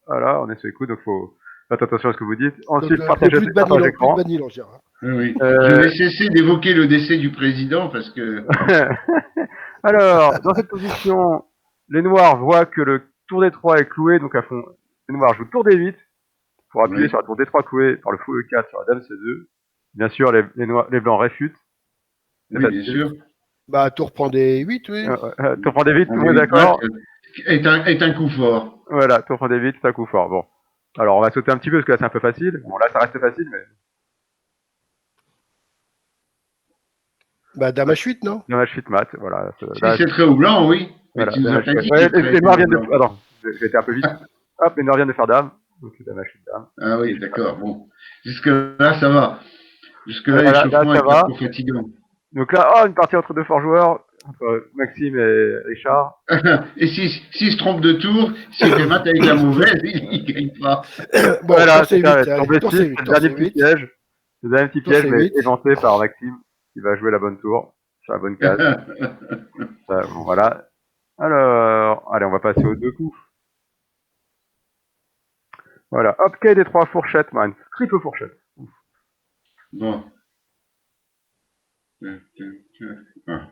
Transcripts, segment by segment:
Voilà, on est sur les coudes, donc faut faire attention à ce que vous dites. Donc, Ensuite, partage plus de bas de Milan, plus de écran. bas de Milan, je dirais. Oui, oui. Je Euh, vais cesser d'évoquer le décès du président parce que. Alors, dans cette position, les noirs voient que le tour D3 est cloué, donc à fond, les noirs jouent tour D8 pour appuyer Oui, sur la tour D3 clouée par le fou E4 sur la dame C2. Bien sûr, les blancs réfutent. C'est oui, bien facile. sûr. Bah, tour prend des 8, oui. Tour prend D8, tout le monde est Oui, d'accord. est un coup fort. Voilà, tour prend D8, c'est un coup fort. Bon. Alors, on va sauter un petit peu parce que là, c'est un peu facile. Bon, là, ça reste facile, mais Bah, dame H8, non? dommage fit mat. Voilà. Si Là, c'est trait au blanc, oui. Mais voilà, tu nous as dommage. pas dit Ouais, que le trait les était noirs au viennent de. blanc. Attends, j'ai été un peu vite. Hop, les noirs viennent de faire dame. Donc, c'est dommage fit dame. Ah oui, d'accord. Bon. Jusque-là, ça va. Jusque-là, Là, l'échauffement ça est pas va. trop fatigant. Donc là, oh, une partie entre deux forts joueurs, entre Maxime et Richard. Et s'il se trompe de tour, s'il fait mat avec la mauvaise, il gagne pas. Bon, Voilà, tour c'est C8, ça, allez, tour tour B6, c'est C8, le tour dernier petit C8, piège. Le dernier petit tour piège, mais C8. évancé par Maxime, qui va jouer la bonne tour, sur la bonne case. Bon, voilà. Alors, allez, on va passer aux deux coups. Voilà, hop, quai des trois fourchettes, man. Triple fourchette. Bon. Ah.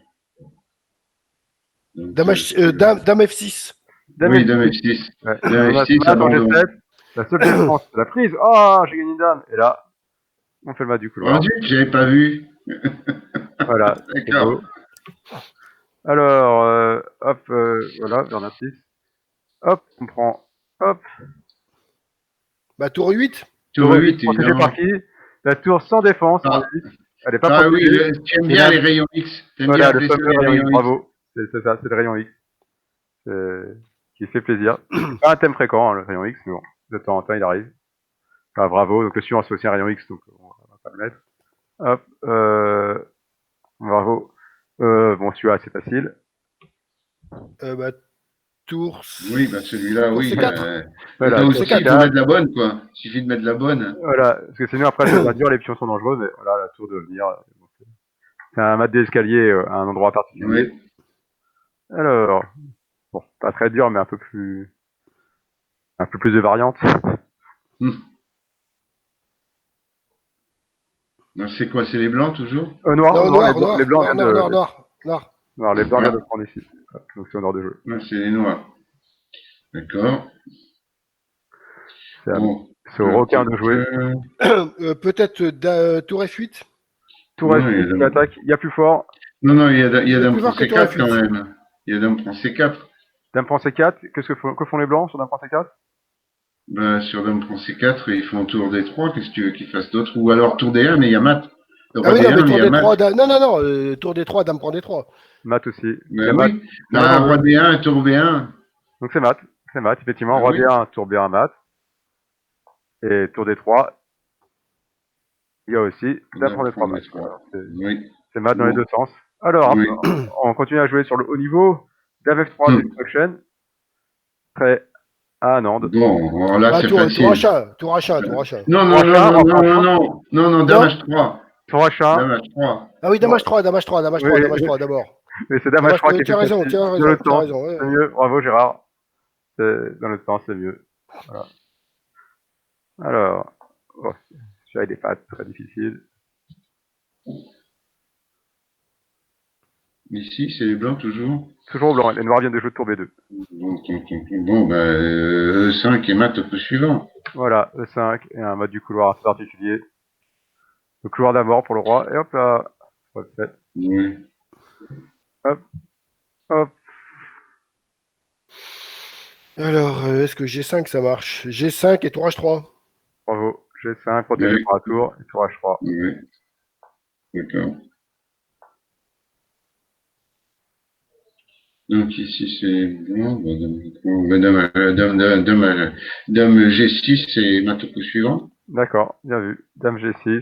Donc, Dame, dame F6. Dame oui, F6. dame F6. Ouais. Dame On a F6, mat en abandon. G7. La seule défense, c'est la prise. Oh, j'ai gagné une dame. Et là, on fait le mat du couloir. Rendu, j'avais pas vu. Voilà, c'est D'accord. beau. Alors, hop, voilà, Bernard 6. Hop, on prend, hop, Bah, tour 8. Tour tour 8, 8, protégé par évidemment. qui? La tour sans défense, en Ah, 8. Elle n'est pas ah oui, protégée. tu aimes Et bien là, les rayons X. Tu aimes bien voilà, le appeler ça fameux les rayon X, rayons X. bravo. C'est ça, c'est le rayon X. Qui fait plaisir. C'est pas un thème fréquent, hein, le rayon X, mais bon, de temps en temps, il arrive. Enfin, bravo, donc le suivant, c'est aussi un rayon X, donc on va pas le mettre. Hop, bravo. Bon, celui-là, c'est facile. Bah, tour. Oui, bah celui-là, Tour oui. C4. Voilà, Donc, tour il faut C4. mettre C4. la bonne, quoi. Il suffit de mettre la bonne. Voilà, parce que sinon, après, ça devient dur, les pions sont dangereux, mais voilà, la tour de venir. C'est un mat d'escalier à un endroit particulier. Oui. Alors, bon, pas très dur, mais un peu plus de variantes. C'est quoi, c'est les blancs, toujours? Noir, Non, noir, noir, les noir, blancs noir, viennent noir, de, noir, noir, noir. noir, les blancs viennent Ah, de prendre ici. Donc c'est en ordre de jeu. là, c'est les noirs. D'accord. Bon. C'est au requin de jouer. Peut-être tour F8. Tour Non, il y a F6, qui attaque, il y a plus fort. Non, non, il y a Il est dame plus prend fort que tour C4 quand F8. même. Il y a dame prend C4. Dame prend C4, que font les blancs sur Dame prend C4? Bah, sur dame prend C4, ils font tour D3. Qu'est-ce que tu veux qu'ils fassent d'autre? Ou alors tour D1, mais il y a mat. Ah Roi oui, non, mais D1, mais il tour y a mat. D3, non, non, non, tour D3, dame prend D3. Mat aussi. Il y Ben a mat. oui. Bah, roi D1, tour B1. Donc c'est mat. C'est mat, effectivement. Ben Roi oui. D1, tour B1 mat. Et tour D3, il y a aussi Dame prend Dame prend D3 mat. D3. Alors, Oui. c'est mat dans les Bon. deux sens. Alors, Oui. on continue à jouer sur le haut niveau. Dame F3, Destruction. Très. Ah non. Bon, alors là, Bah, c'est tour facile. achat, tour achat, tour achat. Non, Tour non, non, achat, non, on non, prend non, achat. non, non, non, dame H3. Tour achat. Dame H3. Ah oui, dame Bon. H3, dame H3, dame H3, Oui, dame H3 d'abord. mais c'est Dame Dame H3 qui H3, est tu as plus raison, facile. tu as Dans raison, l'autre tu as sens, raison. c'est Ouais. mieux. Bravo Gérard. Dans l'autre sens, c'est mieux. Voilà. Alors, oh, celui-là, il est pas très difficile. Ici, c'est les blancs toujours. Toujours blanc. Les noirs viennent de jouer tour B2. Bon, ben, E5 et mat au coup suivant. Voilà, E5 et un mode du couloir assez particulier. Le couloir d'abord pour le roi. Et hop là. Oui. Hop, hop. Alors, est-ce que G5 ça marche? G5 et tour H3. Bravo. G5, protégé Oui. par un tour. Et tour H3. Oui. D'accord. Donc ici c'est blanc, dame G6 c'est mat au coup suivant. D'accord, bien vu. Dame G6.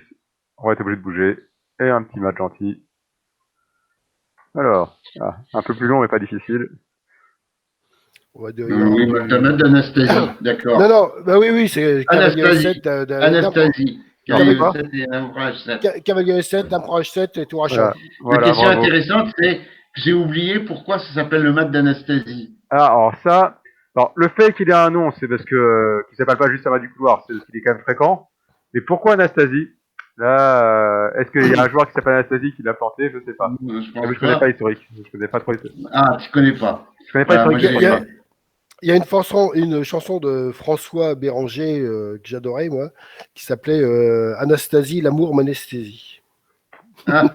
On va être obligé de bouger. Et un petit match gentil. Alors, un peu plus long mais pas difficile. Ouais, il y aura Oui, du... mat d'Anastasie, d'accord. Non, non, bah oui, oui, c'est cavalier Anastasie. E7. Anastasie. Cavalier quoi? E7 et dame prend H7. Cavalier E7, dame prend H7 et tour achat. La Voilà, question bravo. intéressante, c'est que j'ai oublié pourquoi ça s'appelle le mat d'Anastasie. Ah, alors ça, Alors, le fait qu'il ait un nom, c'est parce que qu'il s'appelle pas juste Amat du couloir, c'est parce qu'il est quand même fréquent. Mais pourquoi Anastasie? Là, est-ce qu'il y a un joueur qui s'appelle Anastasie qui l'a planté? Je sais pas. Je Ah, mais pense je connais pas pas. l'historique. Je connais pas trop l'historique. Ah, tu connais pas. Je connais pas Voilà, moi, l'historique Il y a, du il y a- projet. il y a une chanson de François Béranger que j'adorais, moi, qui s'appelait Anastasie, l'amour m'anesthésie. Ah,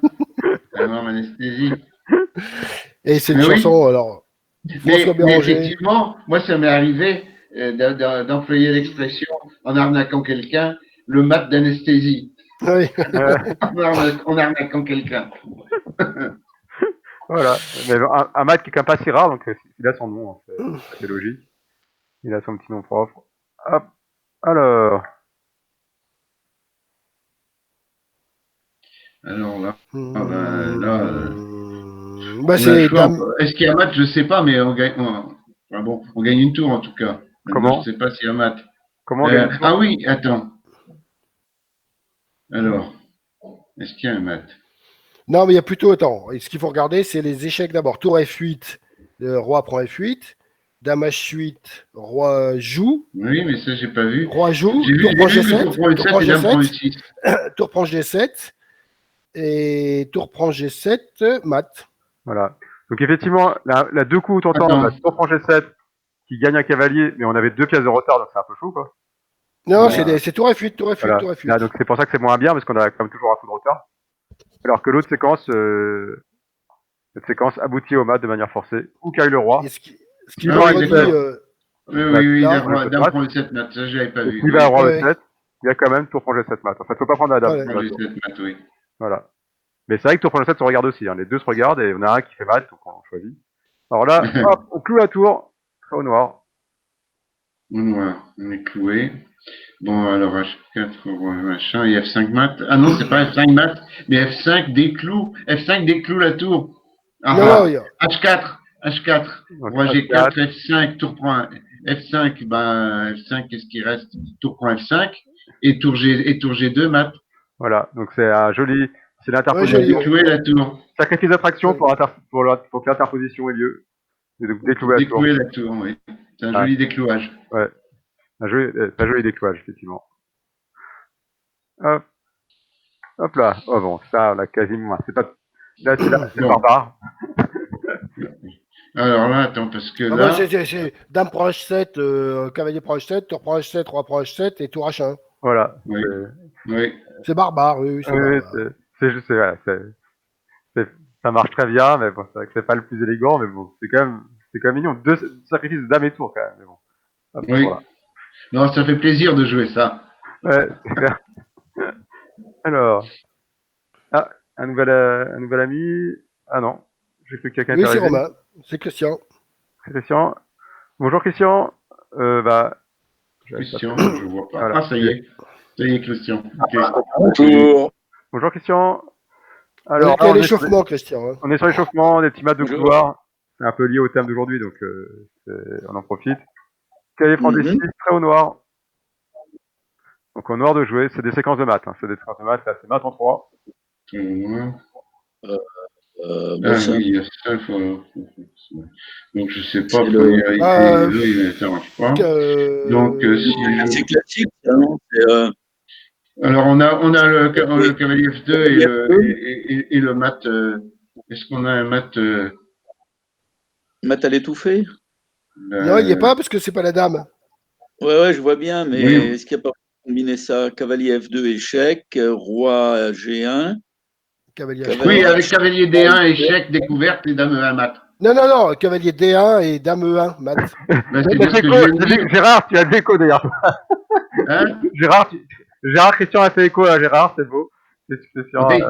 alors, anesthésie. Et c'est une Mais oui, chanson, alors, François mais Béranger. effectivement, moi, ça m'est arrivé d'employer l'expression en arnaquant quelqu'un, le mat d'anesthésie. Oui. En arnaquant quelqu'un. Voilà. Mais un Matt qui est quand même pas si rare, donc il a son nom, hein, c'est logique. Il a son petit nom propre. Hop. Alors. Alors là, ah ben, là Bah, on a le c'est choix. Dame. Est-ce qu'il y a un match? Je sais pas, mais on gagne. Enfin bon, on gagne une tour en tout cas. Maintenant, je Comment sais pas s'il y a un match. Comment on gagne le Ah tour? oui, attends. Alors, est-ce qu'il y a un match? Non, mais il y a plutôt, attends, ce qu'il faut regarder, c'est les échecs d'abord. Tour F8, le roi prend F8. Dame H8, roi joue. Oui, mais ça, j'ai pas vu. Roi joue, J'ai tour prend vu que tour G7, prend tour E7 prend et dame prend G7, E6. tour prend G7, et tour prend G7, mat. Voilà. Donc effectivement, la deux coups tentant, on a Attends. tour prend G7 qui gagne un cavalier, mais on avait 2 pièces de retard, donc c'est un peu chaud, quoi. Non, Euh, c'est tour F8, tour F8, voilà. tour Là, F8. donc c'est pour ça que c'est moins bien, parce qu'on a quand même toujours un coup de retard. Alors que l'autre séquence, cette séquence aboutit au mat de manière forcée, ou caille le Et roi, ce qui qui Ah va en oui, contredit, E7, d'accord. Oui, bah, oui, oui, là, dame prend E7 mat. Ça, j'avais pas et vu. qui va Oui. roi ouais, E7, il y a quand même tour prend G7 mat. En fait, faut pas prendre la dame. ouais. Prend G7 mat, oui. Voilà. Mais c'est vrai que tour prend G7 se regarde aussi, hein. Les deux se regardent, et on a un qui fait mat, donc on choisit. Alors là, hop, on cloue la tour, au noir. Au noir, on est cloué. Bon, alors H4, machin, et F5 mat. Ah non, c'est pas F5 mat, mais F5 décloue. F5 décloue la tour. Ah Non, non, ah. H4, H4. Donc Roi G4, H4, F5, tour prend F5, ben F5, qu'est-ce qui reste? Tour prend F5 et tour G2 mat. voilà. Donc c'est un joli, c'est ouais, On a joli, l'interposition. ouais. décloué la tour. Sacrifice d'attraction Joli. pour que l'interposition ait lieu. Et donc Pour déclouer la tour. déclouer la tour, oui. C'est un Ouais, joli déclouage. ouais. Un joli déclouage, effectivement. Hop, hop là. Oh bon, ça, on a quasiment, c'est pas, là, c'est Bon, barbare. alors là, attends, parce que Ah bah, là, Dame prend H7, cavalier prend H7, tour prend H7, roi prend H7 et tour H1. Voilà. oui, oui. C'est barbare, oui, c'est Oui, barbare. c'est juste, voilà, ça marche très bien, mais bon, c'est vrai que c'est pas le plus élégant, mais bon, c'est quand même mignon. Deux sacrifices de dame et tour, quand même, mais bon. Hop, Oui. voilà. Non, ça fait plaisir de jouer ça. Ouais, c'est clair. Alors, ah, un nouvel ami. Ah non, j'ai cru que quelqu'un Oui, était c'est arrivé. Romain, c'est Christian. Christian. Bonjour Christian. Bah, Christian, je vois pas. voilà. Ah, ça y est. Ça y est, Christian. Ok. Bonjour. Bonjour Christian. Vous Alors êtes là, à l'échauffement, Christian. Hein. on est sur l'échauffement, des petits maths de Bonjour. couloir. C'est un peu lié au thème d'aujourd'hui, donc on en profite. Cavalier prend des 6, très au noir. Donc au noir de jouer, c'est des séquences de maths. Hein. C'est des séquences de maths, là c'est maths en 3. Ah Ça, oui, il y a ça. Donc, je sais pas, c'est le. priorité, ça marche pas. Donc, si C'est je... classique, ça, non? Alors, on a le Oui. cavalier F2 et le mat. Est-ce qu'on a un mat Matt à l'étouffé? Non, il n'y est pas parce que c'est pas la dame. Ouais, je vois bien, mais oui, est-ce qu'il n'y a pas combiné ça? Cavalier F2, échec, roi G1, Cavalier oui, H3. avec cavalier D1, échec, découverte et dame E1 mat. Non, non, non, cavalier D1 et dame E1, mat. Ben, c'est bien ce que je viens de dire. Gérard, tu as de l'écho d'ailleurs. Hein? Gérard, Christian a fait écho à Gérard, c'est beau. Christian, Oui.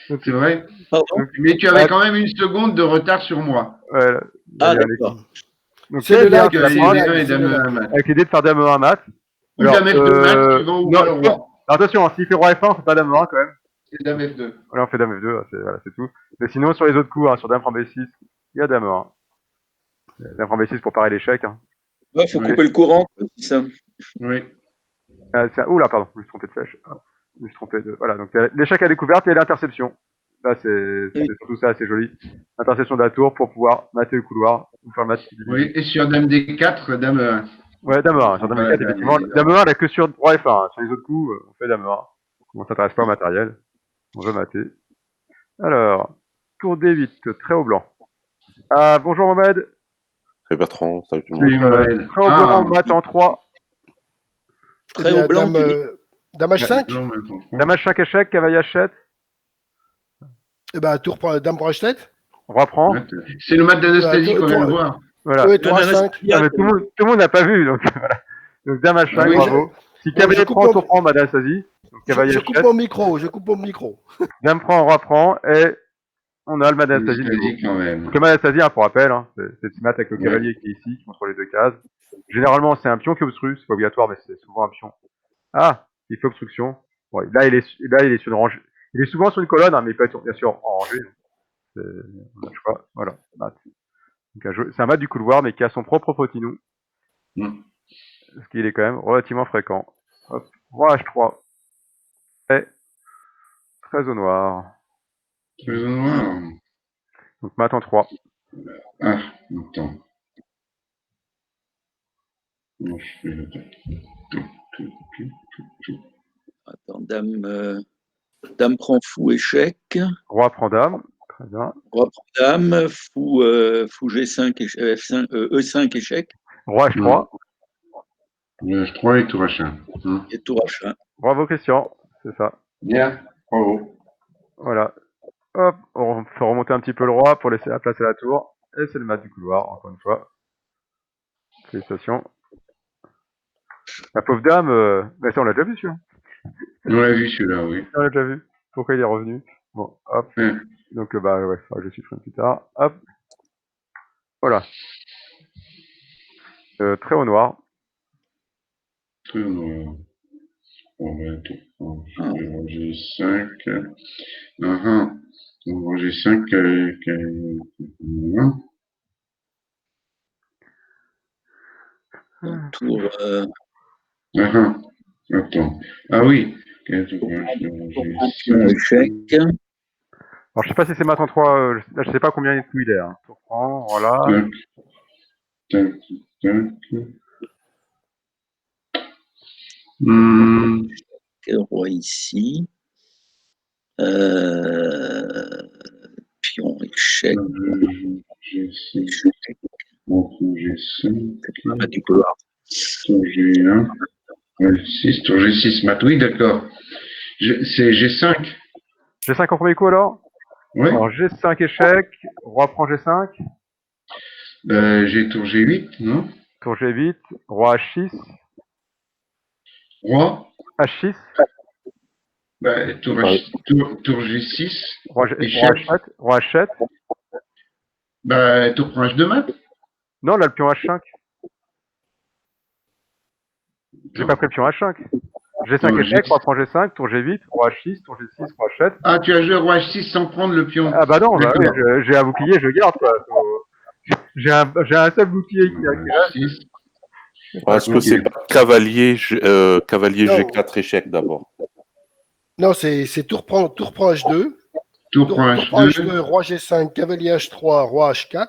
donc, C'est vrai. Pardon? Mais tu avais quand même une seconde de retard sur moi. ouais, il y a Ah, eu un écho. d'accord. Donc C'est le bien, lag, tu vas c'est le prendre Cavalier D1 lag, et c'est dame le E1 lag. mat. avec l'idée de faire dame 1 mat. Ou dame F2 mat, suivant ou non, le roi. attention, hein, s'il fait roi F1, on fait pas dame 1 quand même. Et dame F2. Voilà, on fait dame F2, voilà, c'est tout. Mais sinon, sur les autres coups, hein, sur dame prend B6, il y a dame 1. Dame prend B6 pour parer l'échec. Hein. Ouais, faut Oui. couper le courant, c'est ça. Oui. Oula, pardon, je me suis trompé de flèche. Je me suis trompé de. Voilà, donc l'échec à découverte et l'interception. Là, c'est surtout ça, c'est joli. Intersection de la tour pour pouvoir mater le couloir ou faire le match. Oui, et sur Dame D4, Dame. Ouais, Dame 1. Sur Dame 4, effectivement. Dame 1, elle a que sur roi F1. Hein. Sur les autres coups, on fait Dame 1. On s'intéresse pas au matériel. On veut mater. Alors, tour D8, très au blanc. Ah, bonjour Mohamed. Salut Bertrand, salut tout le monde. Oui, Mohamed. Très au blanc, mat en 3. Très Eh bien, au blanc, tu dis. Dame H5. Non, mais attends. Dame H5 échec, cavalier H7. Eh ben, Dame pour H7. Roi prend. C'est le mat d'Anastasie Bah, qu'on vient de toi- voir. Voilà. Oui, tour H5. Ah, mais tout le monde n'a pas vu, donc voilà. Donc Dame H5, Ah oui, bravo. Si je cavalier coupe prend, mon- tour prend, Madame Anastasie. Donc cavalier Je coupe H7. mon micro, je coupe mon micro. Dame prend, roi prend, et on a le Madame Anastasie. Anastasie quand même. Donc le Madame Anastasie, hein, pour rappel, hein, c'est le petit mat avec le Ouais. cavalier qui est ici, qui contrôle les deux cases. Généralement, c'est un pion qui obstrue, c'est pas obligatoire, mais c'est souvent un pion. Ah, il fait obstruction. Bon, là, il est sur une rangée. Il est souvent sur une colonne, hein, mais il peut être bien sûr en rangée. On a le choix. Voilà, mat. Donc, c'est un mat du couloir, mais qui a son propre potinou. Mm. Ce qui est quand même relativement fréquent. Hop, roi H3. Et très au noir. Très au noir. Donc mat en 3. Ah, attends. Non, je fais le Attends, dame prend fou, échec. Roi prend dame. Très bien. Roi prend dame, fou G5, F5, E5, échec. Roi H3. H3 et tour H1. Et tour H1. Bravo Christian. C'est ça. Bien, bravo. Voilà. Hop, on fait remonter un petit peu le roi pour laisser la place à la tour. Et c'est le mat du couloir, encore une fois. Félicitations. La pauvre dame, mais ça on l'a déjà vu celui-là. On l'a vu celui-là, oui. On l'a déjà vu. Pourquoi il est revenu? Bon, hop. Ouais. Donc bah ouais, je supprime plus tard. Hop. Voilà. Très au noir. Très au noir. On va tout ranger 5. On va ranger 5. Tour. Attends. Ah oui. Échec. Alors je sais pas si c'est mat en 3, là je sais pas combien il est. Hein. Tour prend, voilà. Tac, tac. Roi ici. Pion, échec. G6. G5. Mat du couloir. Tour G1. L6. Tour G6. Mat. Oui, d'accord. C'est G5. G5 en premier coup alors. Oui. Alors G5 échec, roi prend G5. J'ai tour G8, non? Tour G8, roi H6. Roi. H6. Tour G6. Roi H7. Roi H7. Tour prend H2 mat. Non, là le pion H5. J'ai pas pris le pion H5. G5 échec, roi prend G5, tour G8, roi H6, tour G6, roi H7. Ah, tu as joué roi H6 sans prendre le pion. Ah bah non, bah, oui, j'ai un bouclier, je garde quoi. J'ai un seul bouclier qui reste. Est-ce que c'est pas cavalier Non. G4 échec d'abord? Non, c'est tour prend H2. Tour prend H2, roi G5, cavalier H3, roi H4.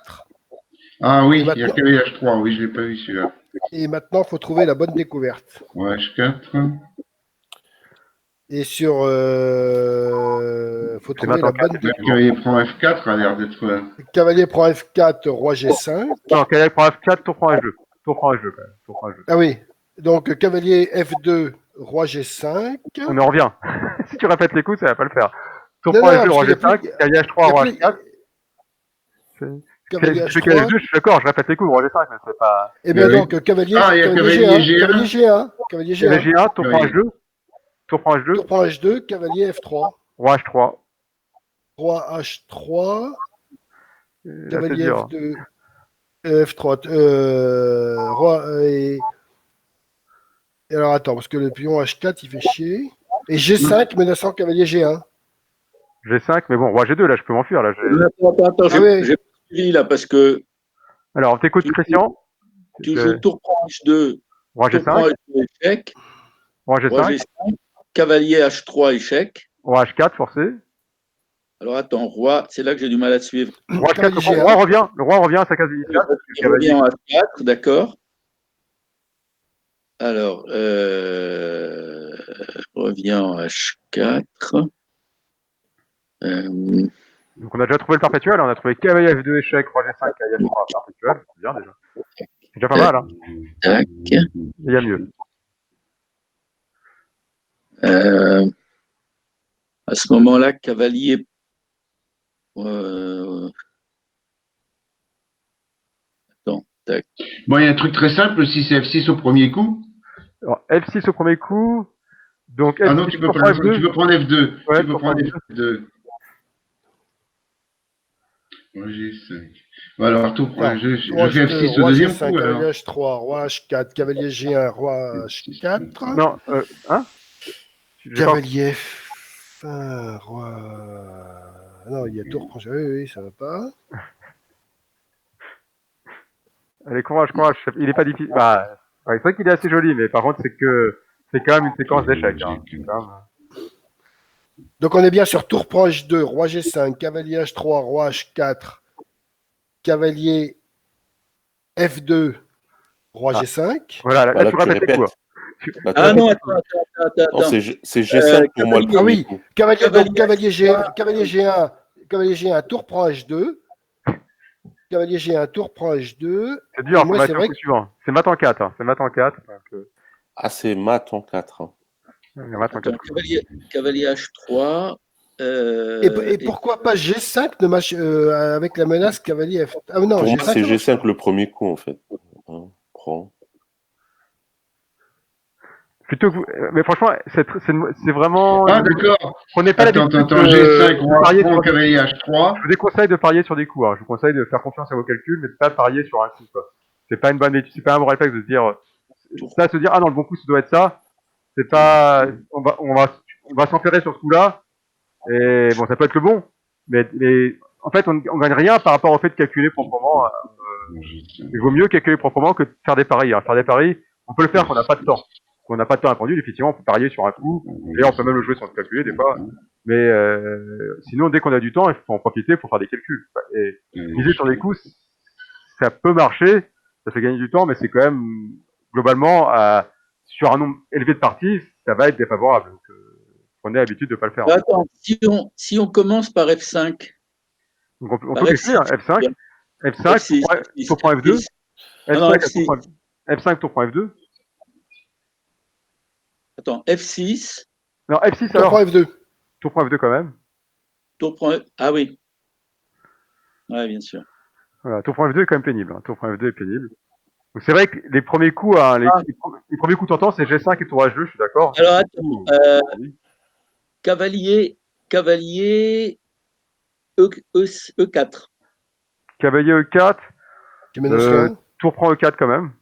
Ah oui, Et il y a cavalier H3, oui, je l'ai pas vu celui-là. Et maintenant, il faut trouver la bonne découverte. Roi H4. Et sur. Faut trouver la bonne découverte. Cavalier prend F4, a l'air d'être. Cavalier prend F4, roi G5. Non, cavalier prend F4, tour prend H2. Tour prend H2 quand même. Tour prend H2. Ah oui. Donc, cavalier F2, roi G5. On en revient. Si tu répètes les coups, ça va pas le faire. Tour Non, prend non, H2, roi parce qu'il y a G5, plus- cavalier H3, roi H4. Cavalier Je fais cavalier H3. H2, je suis d'accord, je répète les coups, roi G5, mais c'est pas. Et bien Oui. donc, cavalier, Ah, il y a cavalier cavalier G1. G1. Cavalier G1. Cavalier Cavalier G1. G1, tour prend H2. Tour prend H2, Tour prend H2, cavalier F3. roi H3. Roi H3. Là, c'est Cavalier dur. F2. F3. Roi et alors attends, parce que le pion H4 il fait chier. Et G5 menaçant cavalier G1. G5, mais bon, roi G2, là, je peux m'enfuir. Là, Attends, oui. j'ai pas suivi là parce que Alors, t'écoutes Christian. tu joues tour prend H2, Roi tour prend G5, H2 échec, roi roi G5, G5, cavalier H3 échec, roi H4 forcé, Alors attends, roi, c'est là que j'ai du mal à suivre. Roi H4, Cavalier le roi revient. Le roi revient à sa case initiale. parce que le Je cavalier- reviens en H4, d'accord. Alors, je reviens en H4. Donc on a déjà trouvé le perpétuel, on a trouvé cavalier F2 échec, roi G5, cavalier F3 perpétuel, c'est bien déjà. C'est déjà pas mal, hein. Tac. Il y a mieux. À ce moment-là, cavalier. Attends, tac. Bon, il y a un truc très simple, si c'est F6 au premier coup. Alors, F6 au premier coup, donc Ah non, F6 tu peux pour prendre F2. F2. Ouais, Tu peux pour prendre F2. F2. Roi G5. Bon, alors, tout, Non. je Roi fais H2, F6 au roi deuxième G5, coup, alors. cavalier H3, roi H4, cavalier G1, roi H4, Non, hein J'ai pas- cavalier F1, roi. Non, il y a tour. Oui, ça va pas. Allez, courage. Il est pas difficile. Bah, ouais, c'est vrai qu'il est assez joli, mais par contre, c'est quand même une séquence d'échecs. Hein. C'est quand même- Donc on est bien sur tour prend H2, roi G5, cavalier H3, roi H4, cavalier F2, roi Ah. G5. Voilà, là, Voilà, tu tu répètes les coups. répètes. Là, tu Ah répètes. non, attends. Non, c'est G5 pour moi le cavalier- Ah premier oui, coup. cavalier Cavalier G1, cavalier G1, tour prend H2, cavalier G1, tour prend H2. C'est dur, Et faut moi, mettre c'est le vrai coup suivant. C'est mat en 4. Hein. C'est mat en 4. Donc, Ah, c'est mat en 4. Hein. mat en Attends, 4. cavalier H3. et pourquoi pas G5 avec la menace cavalier F. Ah non, Pour moi, G5. c'est ça marche G5 pas. le premier coup, en fait. Hein, prends. Plutôt que mais franchement, c'est vraiment. Ah, d'accord. Prenez pas Attends, l'habitude G5, de roi parier prend, sur. cavalier Je H3. vous déconseille de parier sur des coups. Hein. Je vous conseille de faire confiance à vos calculs, mais de pas parier sur un coup. Quoi. C'est pas une bonne étude, c'est pas un bon réflexe de se dire ça, se dire ah non le bon coup ça doit être ça. C'est pas. On va s'enferrer sur ce coup-là. Et bon, ça peut être le bon, mais en fait, on gagne rien par rapport au fait de calculer proprement. Il vaut mieux calculer proprement que de faire des paris. Hein. Faire des paris, on peut le faire quand on n'a pas de temps. Quand on n'a pas de temps à pendule, effectivement, on peut parier sur un coup. Et on peut même le jouer sans le calculer des fois. Mais sinon, dès qu'on a du temps, il faut en profiter pour faire des calculs. Et miser sur des coups, ça peut marcher, ça fait gagner du temps, mais c'est quand même globalement sur un nombre élevé de parties, ça va être défavorable. Donc, prenez l'habitude de ne pas le faire. Attends, si on commence par F5. Donc on Par peut calculer hein, F5, F6, tour prend F2, Non, non, F5, F6. F5 tour prend F2. Attends, F6, Non, F6 Tour prend alors, F2. tour prend F2 quand même. tour prend. Ah oui. Oui, bien sûr. Voilà, tour prend F2 est quand même pénible. Hein. Tour prend F2 est pénible. Donc c'est vrai que les premiers coups, hein, les premiers coups tentants, c'est G5 et tour H2, je suis d'accord. Alors attends, cavalier E4. Cavalier E4, Tu menaces rien. tour prend E4 quand même.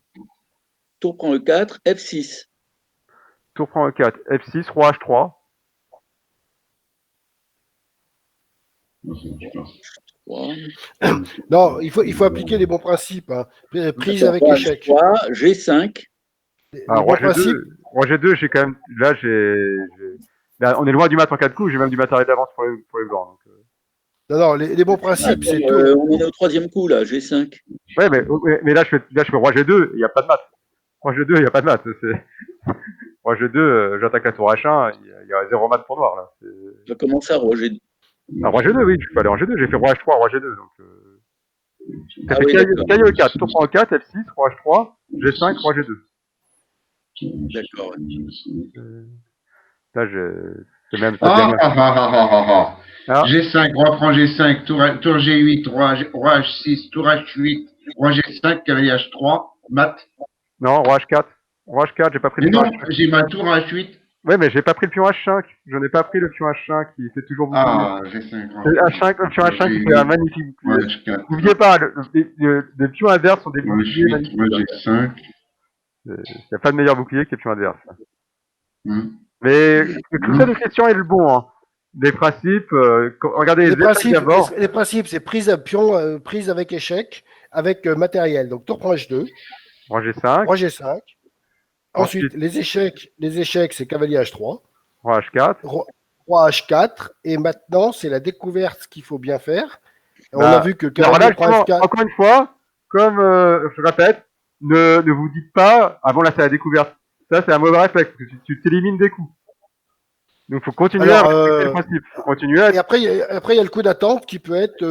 Tour prend E4, F6. Tour prend E4, F6, roi H3. Non, il faut appliquer les bons principes. Hein. Prise Attends, avec roi échec. H3, G5. Les Ah, bons principes. Roi G2, j'ai quand même. Là, là, on est loin du mat en 4 coups, j'ai même du matériel d'avance pour les blancs. Donc, Non, les bons principes, c'est tout. On en est au troisième coup là, G5. ouais, mais là, je fais roi G2, il n'y a pas de mat. Roi G2, il n'y a pas de mat. Roi G2, j'attaque la tour H1, il y a 0 mat pour noir, là. On va commencer à roi G2. Ah, roi G2, oui, je peux aller en G2, j'ai fait roi H3, roi G2, donc... Ça Ah fait oui, d'accord. cavalier E4, tour prend E4, F6, roi H3, G5, roi G2. D'accord. Là, c'est même... Ah. Ah, G5, roi prend G5, tour G8, roi H6, tour H8, roi G5, cavalier H3, mat. non, roi H4. Roi H4, j'ai pas pris Mais le pion non, H5. j'ai ma tour H8. Ouais, mais j'ai pas pris le pion H5. Je n'ai pas pris le pion H5 qui fait toujours bouclier. Ah, G5. C'est H5, le pion H5 qui fait un magnifique Roi bouclier. H4. N'oubliez pas, les pions adverses sont des Roi boucliers H8, magnifiques. roi G5. Il n'y a pas de meilleur bouclier que les pions adverses. Hmm. Mais le critère de question est le bon. Hein. Des principes, regardez Les les échecs d'abord. principes, c'est prise à pion, prise avec échec, avec matériel. Donc tour prend H2, Roi G5, roi G5. Ensuite, Ensuite. les échecs, c'est cavalier H3, roi H4, roi, roi H4. Et maintenant, c'est la découverte qu'il faut bien faire. On Bah, a vu que alors là, cavalier prend justement, F4. encore une fois, comme je répète, ne vous dites pas, bon là c'est la découverte. Ça c'est un mauvais réflexe, parce que tu t'élimines des coups. Donc faut continuer à Alors, respecter le principe. Faut continuer à... et après, il y a le coup d'attente qui peut être.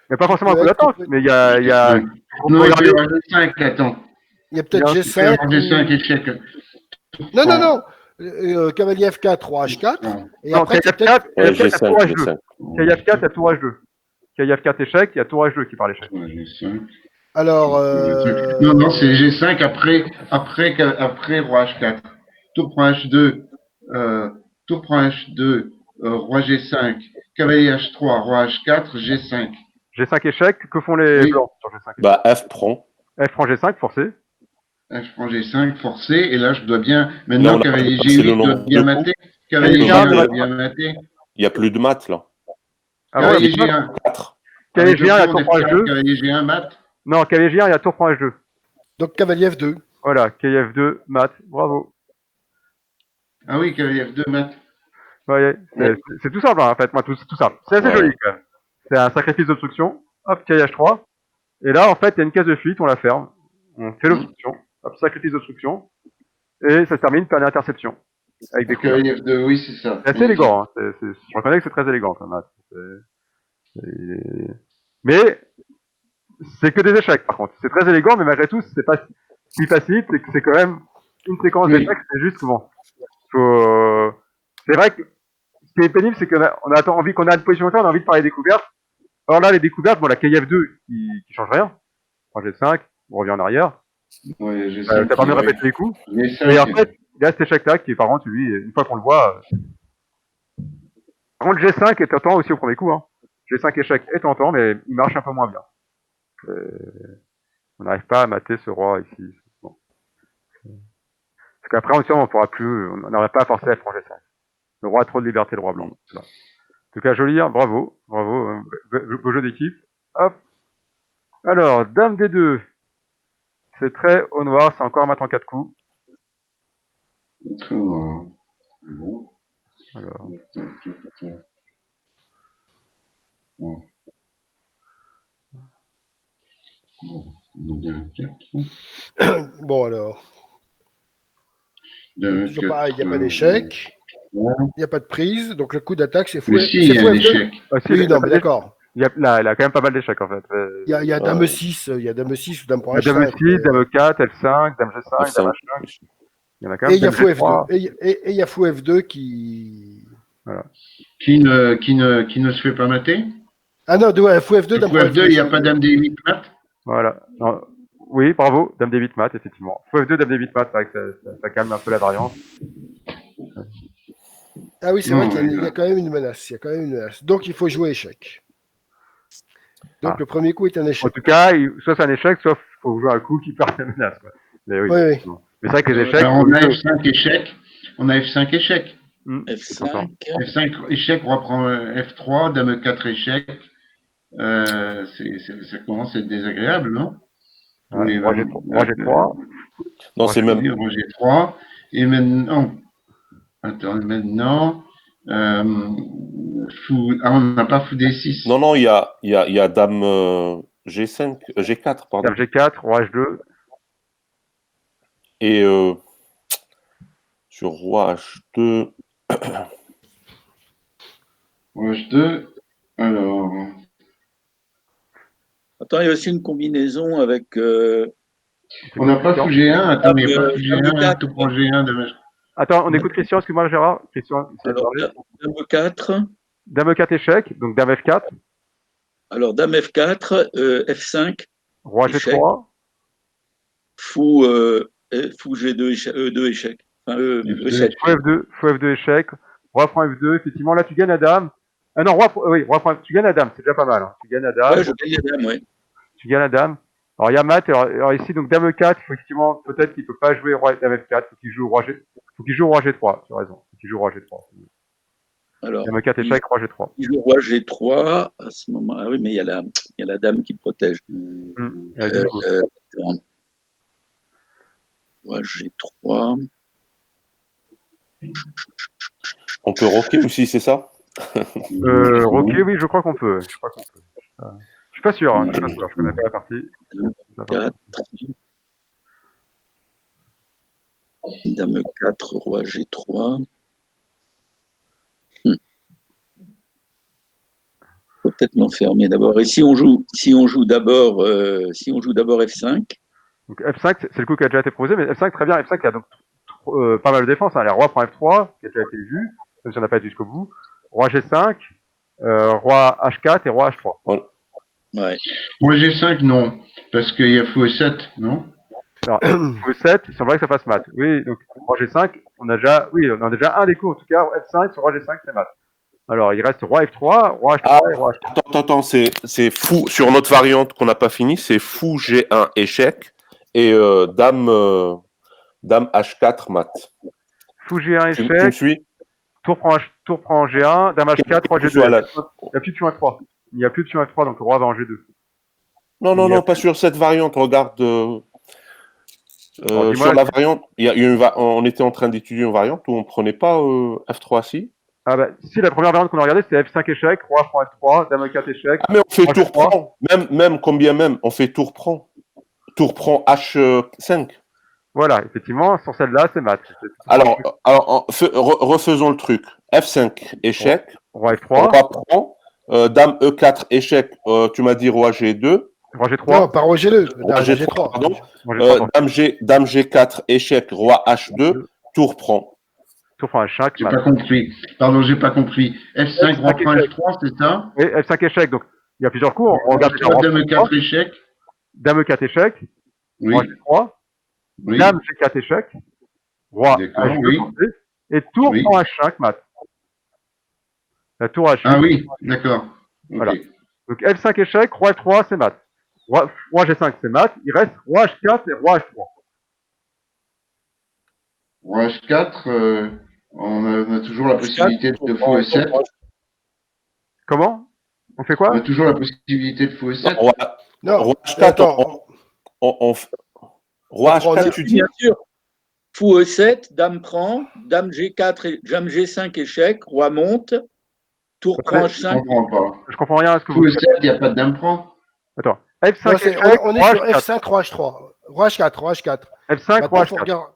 Mais pas qui forcément un peut coup être- qui d'attente, peut être- mais il y a... faut Non, il peut y regarder. avoir G5, attends. Il y a Il y peut-être a un- Il peut y G5. avoir G5 ou- échec. Non, non, non. Cavalier F4, roi H4. Et Non, après, c'est KF4, peut-être. Ouais, KF4, il y a tour G5, H2. G5. KF4, il y a tour H2. KF4 échec, il y a tour H2 qui parle échec. G5. Alors. Non, non, c'est G5 après roi H4. Tour prend H2, tour prend H2, roi G5, cavalier H3, roi H4, G5. G5 échec, que font les Oui. blancs sur G5 échec? Bah, F prend. F prend G5, forcé. Je prends G5 forcé, et là je dois bien. Là, Maintenant, on a cavalier passé le G8 doit nombre bien de mater. coups. Cavalier Cavalier G1 G1 doit de bien mater. Il n'y a plus de maths, là. Ah bon, Cavalier il y a G1. 4. Cavalier Avec le G1, il y a tour tour prend d'F4, H2. cavalier G1 mat. Non, cavalier G1, il y a tour prend H2. Donc, cavalier F2. Voilà, KF2, mat, bravo. Ah oui, cavalier F2 mat. Ouais, c'est tout simple, hein, en fait, moi, tout simple. C'est assez Ouais. joli, quand même. C'est un sacrifice d'obstruction. Hop, KH3. Et là, en fait, il y a une case de fuite, on la ferme. On fait l'obstruction. Hop, sacrifice d'obstruction. Et ça se termine par une interception. Avec des coups. Cavalier F2, oui, c'est ça. C'est assez élégant, hein. Je reconnais que c'est très élégant, quand même. Mais, c'est que des échecs, par contre. C'est très élégant, mais malgré tout, c'est pas si facile, c'est que c'est quand même une séquence Oui. d'échecs, c'est juste que bon. C'est vrai que ce qui est pénible, c'est qu'on a envie, qu'on a une position on a envie de parler découvertes. Alors là, les découvertes, bon, la KF2 qui change rien. Prend G5, on revient en arrière. Ouais, G5. Ça permet de répéter les coups. G5. Et en fait, il y a cet échec-là qui, par contre, lui, une fois qu'on le voit. Par contre, G5 est tentant aussi au premier coup. Hein. G5 échec est tentant, mais il marche un peu moins bien. On n'arrive pas à mater ce roi ici. Bon. Parce qu'après, on pourra plus, on n'aurait pas à forcer à prendre G5. Le roi a trop de liberté, le roi blanc. Voilà. En tout cas, joli, hein, bravo, beau jeu d'équipe. Hop. Alors, dame D2. C'est très au noir, c'est encore maintenant 4 coups. Bon. Alors, Bon. Bon, alors. Deux, Toujours quatre, pareil, il n'y a pas d'échec. Il n'y a pas de prise. Donc, le coup d'attaque, c'est fou. Mais si, il y a un échec. ah, si, Oui, il a non, mais d'accord. il a quand même pas mal d'échecs en fait. Il y a dame 6, il y a dame 6 ou dame pour Il y a dame H5. 6, dame 4, F5, dame G5, dame F5. H5. Il y en a quand Et même il y a dame fou G3. F2. Et il y a fou F2 qui. Qui ne se fait pas mater? Ah non, fou F2, Le dame fou pour F2, il n'y a pas dame D8 mat? Voilà. Non. Oui, bravo, dame D8 mat, effectivement. Fou F2, dame D8 mat, c'est vrai que ça calme un peu la variance. Ah oui, c'est Non, vrai qu'il y a ouais. quand même une menace. Il y a quand même une menace. Donc, il faut jouer échec. Donc, Ah. le premier coup est un En échec. tout cas, soit c'est un échec, soit il faut jouer un coup qui perd la menace. Quoi. Mais oui. Oui, oui. Non. Mais c'est vrai que les échecs. Alors, on a faut- F5 échec. On a F5 échec. c'est tentant. F5. F5 échec, on reprend F3, dame 4 échec. Ça commence à être désagréable, non? Ouais, roi G3. Non, c'est même. Roi G3. Et maintenant, on n'a pas fou D6. Non, non, il y a dame G5, G4, pardon. Dame G4, roi H2. Et sur roi H2. Roi H2. Alors. Attends, il y a aussi une combinaison avec. On n'a pas fou G1. Attends, mais il n'y a pas fou dame G1. 4. Tout prend G1. Attends, on écoute Christian, excuse-moi Gérard. Christian, Alors, dame 4. dame 4 échec, donc dame F4, Alors, dame F4, F5, roi échec. G3, fou G2, E2 échec. Enfin, E7. fou F2 échec, roi prend F2, effectivement là tu gagnes à dame. Ah non, roi prend, tu gagnes à dame, c'est déjà pas mal. Hein. Tu gagnes à dame. Ouais, je gagne la dame, ouais. Tu gagnes à dame. Alors il y a Matt, alors ici donc dame 4, effectivement, peut-être qu'il peut pas jouer roi dame F4, faut qu'il joue roi G3, tu as raison. Faut qu'il joue roi G3. Alors, Dame 4 échec, roi G3. il joue roi G3 à ce moment. Ah oui, mais il y a la dame qui protège. Roi G3. On peut rocker aussi, c'est ça? Roquer, oui, je crois qu'on peut. Je suis pas sûr, hein, je suis pas sûr, je connais pas la partie. 4. Dame 4, roi G3. Faut peut-être m'enfermer d'abord. Et si on joue d'abord F5, Donc F5, c'est le coup qui a déjà été proposé, mais F5, très bien. F5, il y a donc pas mal de défense. Hein. Les rois prend F3, qui a déjà été vu, même si on n'a pas été jusqu'au bout. Roi G5, roi H4 et roi H3. ouais. Moi, G5, non. Parce qu'il y a fou E7, non? Alors, F7, il semblerait que ça fasse mat. Oui, donc roi G5, on a déjà un des coups, en tout cas, F5 sur roi G5, c'est mat. Alors, il reste roi F3, roi H3 et roi H4. Attends, c'est fou. Sur notre variante qu'on n'a pas fini, c'est fou G1 échec et dame H4 mat. Fou G1 Tu me échec, suis? tour prend G1, dame H4, roi G2. Voilà. Il n'y a plus de pion F3. Il n'y a plus de pion F3, donc le roi va en G2. Non, pas sur cette variante. Regarde, dis-moi, sur la variante, on était en train d'étudier une variante où on prenait pas F3 si. Ah bah, si la première variante qu'on a regardée, c'était F5 échec, roi prend F3, dame 4 échec. Ah, mais on fait roi tour G3. prend. Même, combien même, on fait tour prend. Tour prend H5. Voilà, effectivement, sur celle-là, c'est mat. Alors refaisons le truc. F5 échec. Roi F3, Roi prend. Dame E4 échec. Tu m'as dit roi G2. roi G3, Non, pas roi G2. Roi G3, G3. pardon. roi G3, Dame G4 échec. Roi H2. Tour prend. tour prend H5, J'ai mat. pas compris. Pardon, j'ai pas compris. F5, roi prend F3, c'est ça? Et F5 échec, donc il y a plusieurs coups. On regarde déjà roi Dame F3, 4 échec. dame E4 échec, Oui, roi G3, oui. dame G4 échec, roi D'accord, H2 oui. forcé, et tour Oui. prend H5, mat. La tour H8. Ah oui, d'accord. Ok. Voilà. Donc F5 échec, roi F3, c'est mat. Roi G5, c'est mat. Il reste roi H4 et roi H3. Roi H4, on a toujours la possibilité de fou E7. Comment? On fait On quoi? a toujours la possibilité de fou E7. Non, Roi H4, attends. Roi On prend H4, tu dis? Bien sûr. Fou E7, dame prend, dame G4, dame G5 échec, roi monte, tour prend Je H5. comprends pas. Je comprends rien à ce que Fou vous faites. E7, il n'y a pas de dame prend. Attends. Non, F5 échec, on est roi sur H4. F5, roi H3. Roi H4, roi H4. F5, roi Maintenant, H4.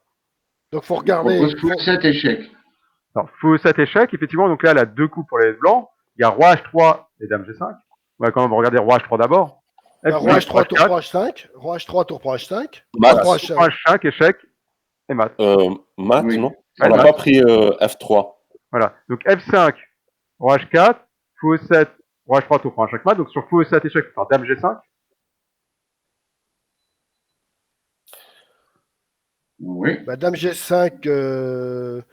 Donc, faut On regarder. propose fou E7 échec. Alors, fou 7 échec, effectivement, donc là, elle a deux coups pour les blancs. Il y a roi H3 et dame G5. On va quand même regarder roi H3 d'abord. Roi F5, H3, tour prend H5. Roi H3, tour prend H5. Mat. Tour prend roi H5. H5, échec et mat. Mat, Oui. non? Ouais, On n'a mat. pas pris F3. Voilà. Donc F5, roi H4, fou 7, roi H3, tour prend H5 mat. Donc sur fou 7 échec, enfin dame G5. Oui. Bah, dame G5.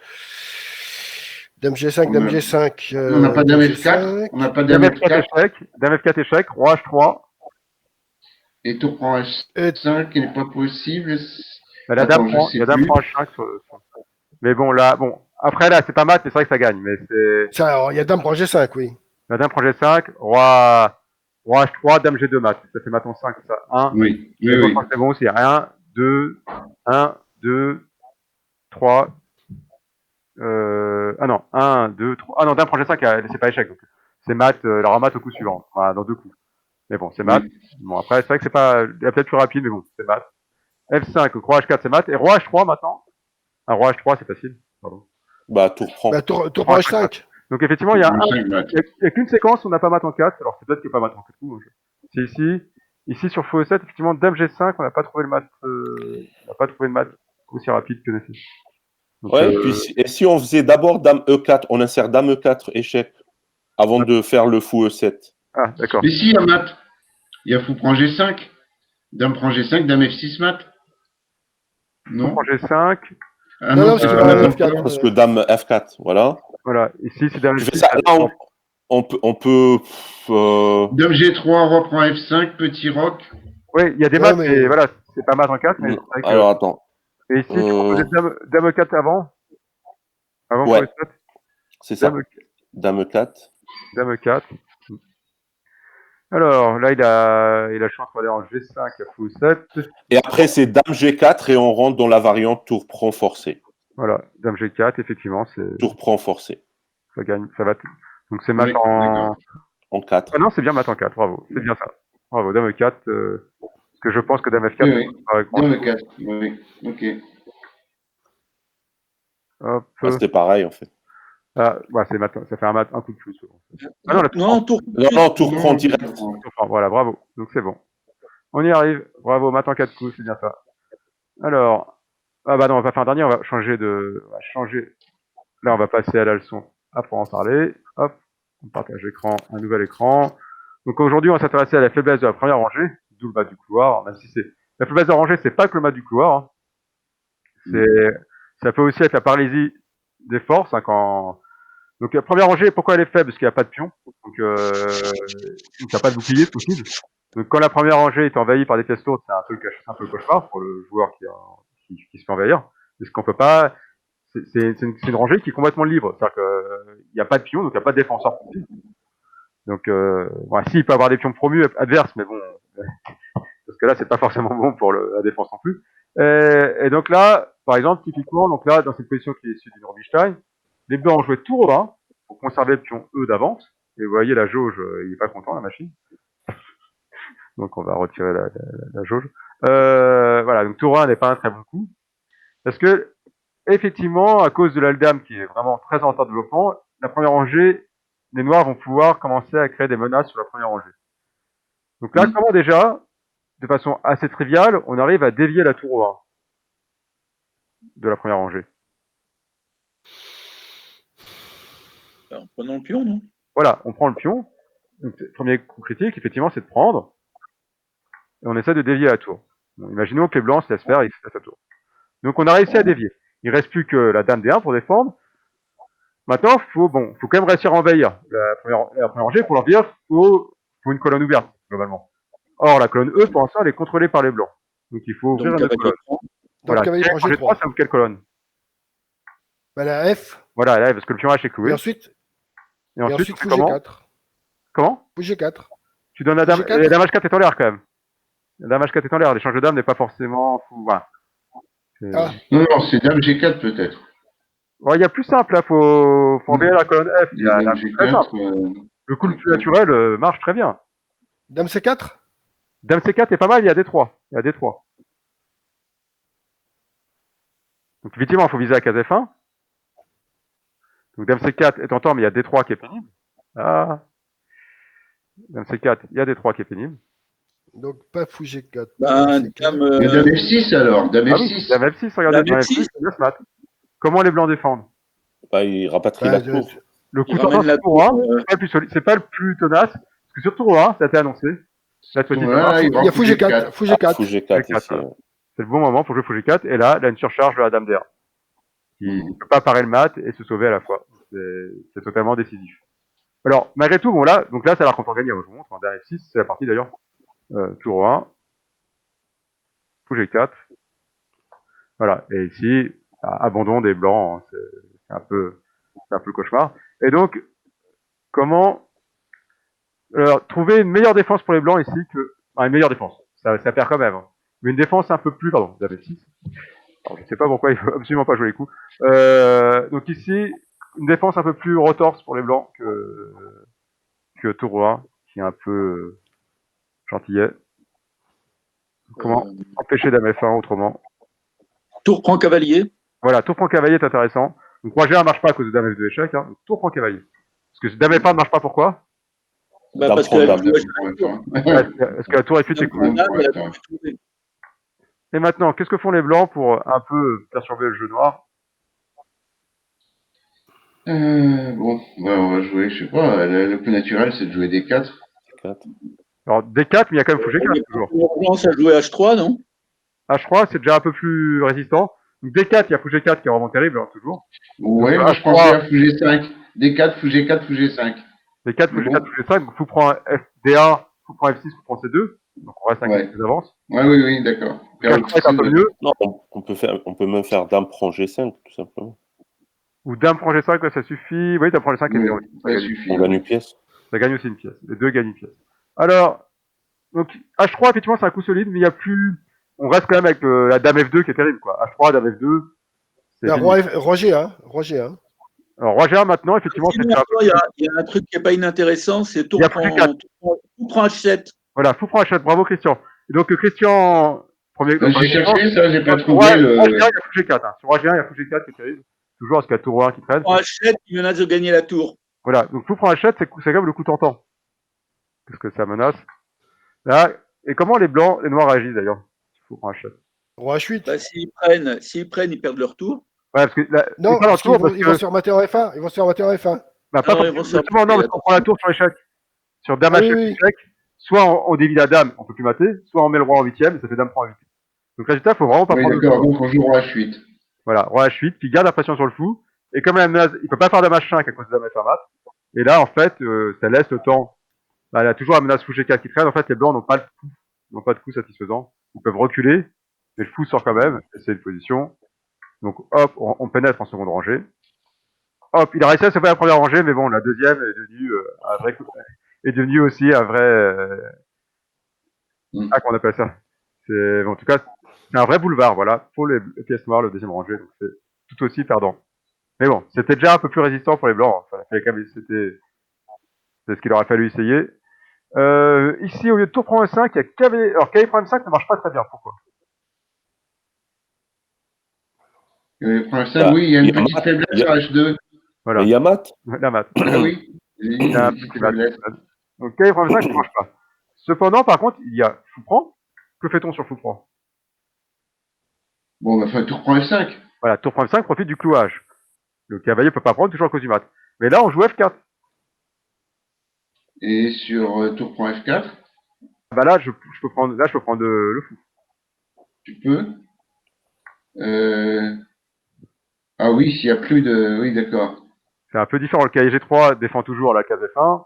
Dame G5, dame G5. On n'a pas dame dame F4. G5. On n'a pas Dame dame F4 F4. échec, dame F4 échec, roi H3. Et tour prend H5 qui n'est pas possible. Bah, la Attends, dame je prend, sais la dame plus. prend H5 sur. Mais bon, là, bon. Après, là, c'est pas mat, mais c'est vrai que ça gagne. Mais c'est. Ça, alors, il y a dame prend G5, oui. La dame prend G5, roi H3, dame G2 mat. Ça fait mat en 5, ça. 1. Oui, oui, Et oui. c'est bon aussi. 1, 2, 1, 2, 3. Ah non, 1, 2, 3. Ah non, dame prend G5, c'est pas échec. Donc c'est mat, elle aura mat au coup suivant. Voilà, dans deux coups. Mais bon, c'est mat. Oui. Bon, après, c'est vrai que c'est pas. Il est peut-être plus rapide, mais bon, c'est mat. F5, roi H4, c'est mat. Et roi H3 maintenant. Ah, roi H3, c'est facile. Pardon. Bah, tour prend. Bah, tour prend H5. Donc effectivement, il y a H5 il y a qu'une séquence où on n'a pas mat en 4, alors c'est peut-être qu'il n'y a pas mat en 4 coups. C'est ici. Ici sur fou 7, effectivement, dame G5, on n'a pas trouvé le mat, on n'a pas trouvé le mat aussi rapide que nécessaire. Donc, Ouais, et si on faisait d'abord dame E4, on insère dame E4 échec avant de faire le fou E7. Ah, d'accord. Mais si, il y a mat. Il y a fou prend G5. Dame prend G5, dame F6 mat. Non. Fou G5, Ah Non, non, non, c'est c'est pas pas la F4. Parce que dame F4, voilà. voilà. Ici, c'est dame Tu fais F6. ça. Là, on peut Dame G3, roi prend F5, petit roc. Oui, il y a des Non, maths, mais- mais voilà, c'est pas mat en 4, mais c'est vrai que. alors, attends. Et ici, tu proposais dame 4 avant. Avant Ouais. fou 7. C'est ça. Dame, Dame E4. dame 4. Alors, là, il a le choix entre aller en G5 à fou 7. Et après, c'est dame G4 et on rentre dans la variante tour prend forcé. Voilà, dame G4, effectivement, c'est. Tour prend forcé. ça gagne, ça va. Donc c'est mat Oui, en. d'accord. En 4. Ah non, c'est bien mat en 4, bravo. C'est bien ça. Bravo, dame E4. Parce que je pense que dame F4. Oui, oui. ça va grand Dame chose. 4. Oui, ok. Hop. C'était pareil, en fait. Ah, ouais, c'est mat, ça fait un coup de plus. Ah non, la tour Non, tour. Non, tour prend Non, direct. prend. Voilà, bravo. Donc c'est bon. On y arrive. Bravo, mat en 4 coups, c'est bien ça. Alors. Ah bah non, on va faire un dernier, on va changer de. On va changer. Là, on va passer à la leçon. Après en parler. Hop. On partage l'écran, un nouvel écran. Donc aujourd'hui, on va s'intéresser à la faiblesse de la première rangée, d'où le mat du couloir, même si c'est. La faiblesse de la rangée, c'est pas que le mat du couloir. Hein. Ça peut aussi être la paralysie des forces, hein, quand. Donc la première rangée, pourquoi elle est faible? Parce qu'il n'y a pas de pion. Donc il n'y a pas de bouclier possible. Donc quand la première rangée est envahie par des pièces lourdes, c'est un peu le cauchemar pour le joueur qui se fait envahir. Parce qu'on peut pas. C'est une rangée qui est complètement libre. C'est-à-dire qu'il n'y a pas de pion, donc il n'y a pas de défenseur possible. Donc bon, si, il peut avoir des pions promus adverses, mais bon, parce que là, c'est pas forcément bon pour la défense non plus. Et donc là, par exemple, typiquement, donc là, dans cette position qui est issue d'une Rubinstein, les blancs ont joué tour au 1 pour conserver le pion E d'avance. Et vous voyez, la jauge, il est pas content, la machine. Donc on va retirer la jauge. Voilà, donc tour 1 n'est pas un très bon coup. Parce que, effectivement, à cause de l'Aldam qui est vraiment très en retard de développement, la première rangée, les noirs vont pouvoir commencer à créer des menaces sur la première rangée. Donc là, comment déjà, de façon assez triviale, on arrive à dévier la tour au 1 de la première rangée. En prenant le pion, non? Voilà, on prend le pion. Donc, premier coup critique, effectivement, c'est de prendre. Et on essaie de dévier la tour. Bon, imaginons que les blancs se laissent faire et ils se laissent la tour. Donc on a réussi à dévier. Il reste plus que la dame D1 pour défendre. Maintenant, faut quand même réussir à envahir la première rangée. Pour l'envahir, faut une colonne ouverte, globalement. Or, la colonne E, pour l'instant, elle est contrôlée par les blancs. Donc il faut ouvrir Donc, une autre cavalier colonne. prend. Donc, Voilà. cavalier Quelle rangée rangée 3, 3. ça ouvre quelle colonne? Ben, la F. Voilà, là, parce que le pion H est cloué. Et ensuite, Et ensuite, on fait fou comment? G4. Comment? Fou G4. Tu donnes la Fou dame. G4. La dame H4 est en l'air, quand même. La dame H4 est en l'air. L'échange de dames n'est pas forcément fou. Voilà. Ah, Non, non, c'est Dame G4 peut-être. Ouais, il y a plus simple, là, faut enlever la colonne F. Il y a Dame très simple. G4. Le coup le plus naturel marche très bien. Dame C4. Dame C4 est pas mal, il y a D3. Il y a D3. Donc effectivement, il faut viser la case F1. Donc Dame C4 est tentant, mais il y a D3 qui est pénible. Ah. Dame C4, il y a D3 qui est pénible. Donc, pas fou G4. Ben, c'est clair. dame, Mais Dame F6 alors, Dame Ah oui, F6. Dame F6, regardez. Dame Dame F6. F6, c'est bien ce mat. Comment les blancs défendent? Bah, il rapatrie Bah, la tour. Le coup Il tendance ramène la tour 1, tour, c'est pas le plus solide, c'est pas le plus tenace. Parce que sur tour 1, ça a été annoncé. Là, toi, Voilà, Il y a fou G4. Fou Ah, G4. fou G4 G4, ici. c'est le bon moment pour jouer fou G4. Et là, il a une surcharge de la dame D1. Qui ne peut pas parer le mat et se sauver à la fois. C'est totalement décisif. Alors, malgré tout, bon là, donc là, ça a l'air qu'on peut gagner. Je vous montre, en dame F6, c'est la partie d'ailleurs. Tour 1. Fou G4. Voilà. Et ici, abandon des blancs. Hein, c'est un peu le cauchemar. Et donc, comment trouver une meilleure défense pour les blancs ici que. Enfin, une meilleure défense. Ça perd quand même. Hein. Mais une défense un peu plus. Pardon, dame F6. Alors, je ne sais pas pourquoi il faut absolument pas jouer les coups. Donc ici, une défense un peu plus retorse pour les blancs que tour 1, qui est un peu gentillet. Comment empêcher dame F1 autrement? tour prend cavalier. Voilà, tour prend cavalier est intéressant. Donc roi G1 marche pas à cause de dame F2 échec. Hein. Donc, tour prend cavalier. Parce que dame F1 ne marche pas, pourquoi? Bah, Dame parce prend que dame. Parce que la tour F8 est coulée. Et maintenant, qu'est-ce que font les blancs pour un peu perturber le jeu noir? Bon, bah, on va jouer, je sais pas, le plus naturel c'est de jouer des 4. Alors D4, mais il y a quand même fou G4 toujours. On commence à jouer H3, non? H3, c'est déjà un peu plus résistant. Donc D4, il y a fou G4 qui est vraiment terrible, hein, toujours. Ouais, donc, moi je H3, pensais à fou G5. D4, fou G4, fou G5. D4, fou Mais G4, bon. fou G5, donc fou prend D1, fou prend F6, fou prend C2. Donc on reste un Ouais. peu plus d'avance. Ouais, oui, oui, d'accord. H3 est un peu mieux. Non, on peut même faire dame prend G5, tout simplement. Ou dame prend G5, ouais, ça suffit. Oui, dame prend G5 est bien. Oui, ça suffit. On gagne une pièce. Ça gagne aussi une pièce. Les deux gagnent une pièce. Alors, donc H3, effectivement, c'est un coup solide, mais il y a plus. On reste quand même avec la dame F2 qui est terrible, quoi. H3, dame F2. La roi G1. Roi G1. Alors, roi G1 maintenant, effectivement, c'est Sinon, déjà. encore, il y a un truc qui n'est pas inintéressant, c'est tour Il y a prend, fou G4. tour prend H7. Voilà, fou prend H7. Bravo, Christian. Et donc, Christian, premier. J'ai cherché ça, j'ai pas Sur roi trouvé G1, il y le. a fou G4. Hein. Sur roi G1, il y a fou G4 qui arrive. Toujours parce qu'il y a tour 1 qui traîne. Prend H7, il menace de gagner la tour. Voilà, donc fou prend H7, c'est quand même le coup tentant. Parce que ça menace. Là, et comment les blancs, les noirs réagissent d'ailleurs? Fou prend H7. Roi H8. Bah, s'ils prennent, ils perdent leur tour. Ouais, parce que là, Non, c'est pas leur parce qu'ils tour, vont, parce ils vont que. se faire mater en F1. Ils vont se faire mater en F1. Bah, pas Non, ils forcément, vont se faire justement, non, parce qu'on prend la tour sur échec. Sur dame Ah H7 oui, oui. échec, soit on dévie la dame, on peut plus mater, soit on met le roi en 8ème, et ça fait dame prend 8. Donc résultat, faut vraiment pas Oui, prendre le d'accord, tour. donc on joue roi H8. Voilà, roi H8, puis garde la pression sur le fou. Et comme elle menace, il peut pas faire dame H5 à cause de dame F1 mat. Et là, en fait, ça laisse le temps. Bah, elle a toujours la menace fou G4 qui traîne. En fait, les blancs n'ont pas de coup satisfaisant. Ils peuvent reculer, mais le fou sort quand même, et c'est une position. Donc hop, on pénètre en seconde rangée. Hop, il a réussi à se faire la première rangée, mais bon, la deuxième est devenue un vrai coup, est devenue aussi un vrai, ah, qu'on appelle ça. C'est, en tout cas, c'est un vrai boulevard, voilà, pour les pièces noires, le deuxième rangée, donc c'est tout aussi perdant. Mais bon, c'était déjà un peu plus résistant pour les blancs. Enfin, c'est ce qu'il aurait fallu essayer. Ici, au lieu de tour prend E5, il y a cavalier. Alors, cavalier prend M5 ne marche pas très bien. Pourquoi? Prend H5, Bah, oui, il y a il une y a petite mat, faiblesse sur H2. Voilà. mais il y a mat. La mat. Ah oui, Il y a un une petite petit mat. faiblesse. Donc, cavalier prend M5 ne marche pas. Cependant, par contre, il y a fou prend. Que fait-on sur fou prend? Bon, bah, enfin, tour prend F5. Voilà, tour prend M5 profite du clouage. Le cavalier peut pas prendre toujours à cause du mat. Mais là, on joue F4. Et sur tour prend F4, Bah là, je peux prendre, le fou. tu peux. Ah oui, s'il n'y a plus de. Oui, d'accord. C'est un peu différent. Le cavalier G3 défend toujours la case F1.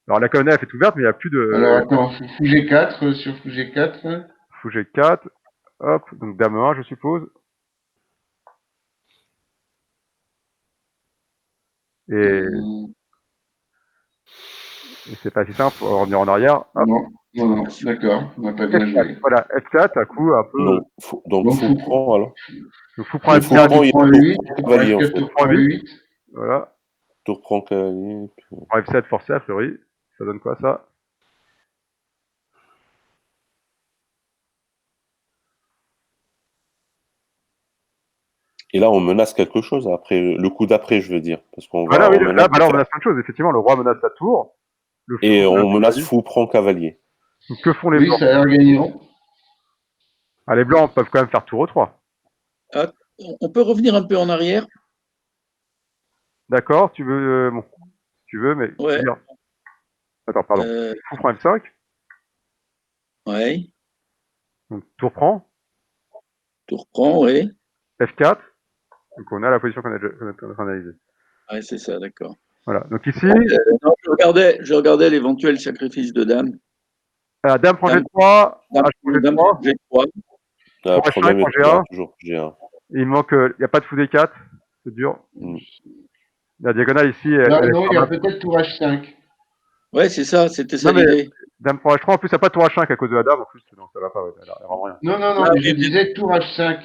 Alors, la colonne F est ouverte, mais il n'y a plus Alors de attends, fou G4, sur fou G4. fou G4. Hop, donc dame 1, je suppose. Et c'est pas si simple, on va revenir en arrière. Hop. Non, non, d'accord, on n'a pas bien F4, joué. voilà, F4, un coup un peu. Donc Donc, fou fou prend alors. Le fou prend Le Tour fou F4, prend, il y prend a E8, tour prend tour prend cavalier en F4, fait. tour prend E8. voilà. Tour prend cavalier. Prend F7 forcé, a priori. Ça donne quoi, ça? Et là, on menace quelque chose après, le coup d'après, je veux dire. Parce qu'on Voilà, va, oui, on là, menace bah là, on menace plein de choses. Effectivement, le roi menace la tour. Le fou et menace on le menace cavalier. fou prend cavalier. Donc, que font les Oui, blancs? ça a l'air gagnant. Ah, les blancs peuvent quand même faire tour E3. Ah, on peut revenir un peu en arrière? D'accord, tu veux, bon, si tu veux, mais. Ouais. Bien. Attends, pardon. Euh, Fou prend F5. ouais. Donc, tour prend. Tour prend, ouais. F4. Donc, on a la position qu'on a analysée. Ouais, c'est ça, d'accord. Voilà. Donc, ici, Non, je regardais l'éventuel sacrifice de dame. dame prend Dame, G3. dame, H prend dame G3. G3. Le Tour H5 problème prend est qu'il y aura G1. toujours G1. Et il manque, il n'y a pas de fou D4. C'est dur. Mm. La diagonale ici, Là, elle est non, pas il y a mal. peut-être tour H5. Ouais, c'est ça, c'était ça Non, mais l'idée. dame prend H3. En plus, il n'y a pas de tour H5 à cause de la dame. En plus, non, ça va pas. Elle a vraiment rien. Non, non, non, Ah, mais je disais tour H5,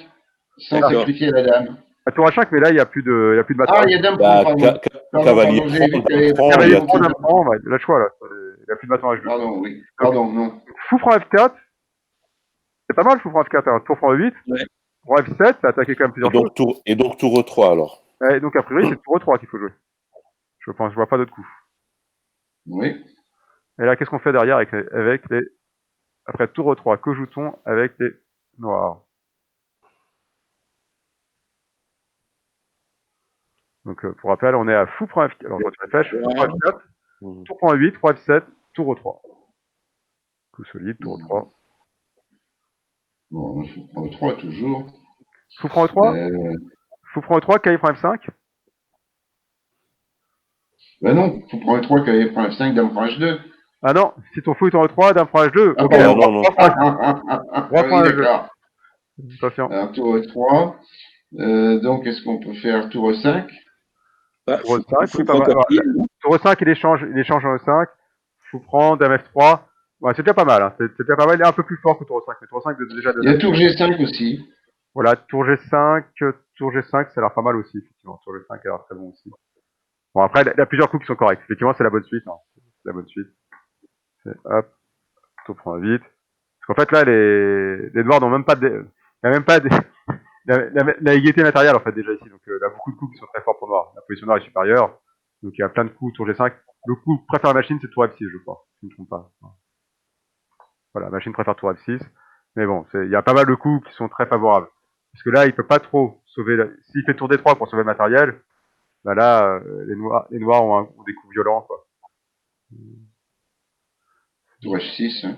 sans D'accord. sacrifier la dame. La tour H5, mais là, il n'y a plus de Ah, bataille. il y a dame prend, Bah, pardon. cavalier Pardon, j'avais vu prend, qu'il y avait dame prend, il y Cavalier a prend, tout. dame prend. Bah, il a le choix, là. Il n'y a plus de bâton H2. Pardon, oui. Donc, Pardon, non. fou prend F4. C'est pas mal, fou prend F4. Hein. Tour prend E8. Ouais. Roi F7, ça a attaqué quand même plusieurs choses. Et donc tour E3 alors. Et donc, a priori, c'est tour E3 qu'il faut jouer. Je pense, je vois pas d'autre coup. Oui. Et là, qu'est-ce qu'on fait derrière avec les... Après tour E3, que joue-t-on avec les noirs? Donc, pour rappel, on est à fou prend F4. Alors, je retire les flèches. Fou prend F4. Mm. Tour prend E8, roi F7, tour E3. Coup solide, tour E3. Bon, je prends le 3 toujours. Fou prend E3. Fou prend E3, cavalier prend F5. Ben non, faut prendre le 3, cavalier prend F5, dame prend H2. Ah non, si ton fou est en E3, dame prend H2. Ah, Ok, pardon. non. roi prend Ah prend oui, H2. d'accord. Attention. Alors, tour E3. Donc, est-ce qu'on peut faire tour E5? Bah, Tour E5, fou oui, pas prend mal. cavalier, Voilà. non? Tour E5, il échange en E5. Fou prend, dame F3. Ouais, c'est déjà pas mal. Hein. C'est déjà pas mal. Il est un peu plus fort que tour E5. Mais tour E5, déjà de Il y a tour G5 aussi. Voilà, tour G5, ça a l'air pas mal aussi, effectivement. Tour G5 a l'air très bon aussi. Bon, après, il y a plusieurs coups qui sont corrects. Effectivement, c'est la bonne suite. Hein. C'est la bonne suite. Hop, tour prend vite. Parce qu'en fait, là, les noirs n'ont même pas de... Il n'y a même pas de... La égalité matérielle, en fait, déjà ici. Donc, il y a beaucoup de coups qui sont très forts pour noir. La position noire est supérieure. Donc, il y a plein de coups tour G5. Le coup préfère la machine, c'est tour F6, je crois. Si je ne me trompe pas. Voilà, la machine préfère tour F6. Mais bon, il y a pas mal de coups qui sont très favorables. Parce que là, il peut pas trop sauver... S'il fait tour D3 pour sauver le matériel, bah là, les noirs ont des coups violents, quoi. Tour H6. Hein.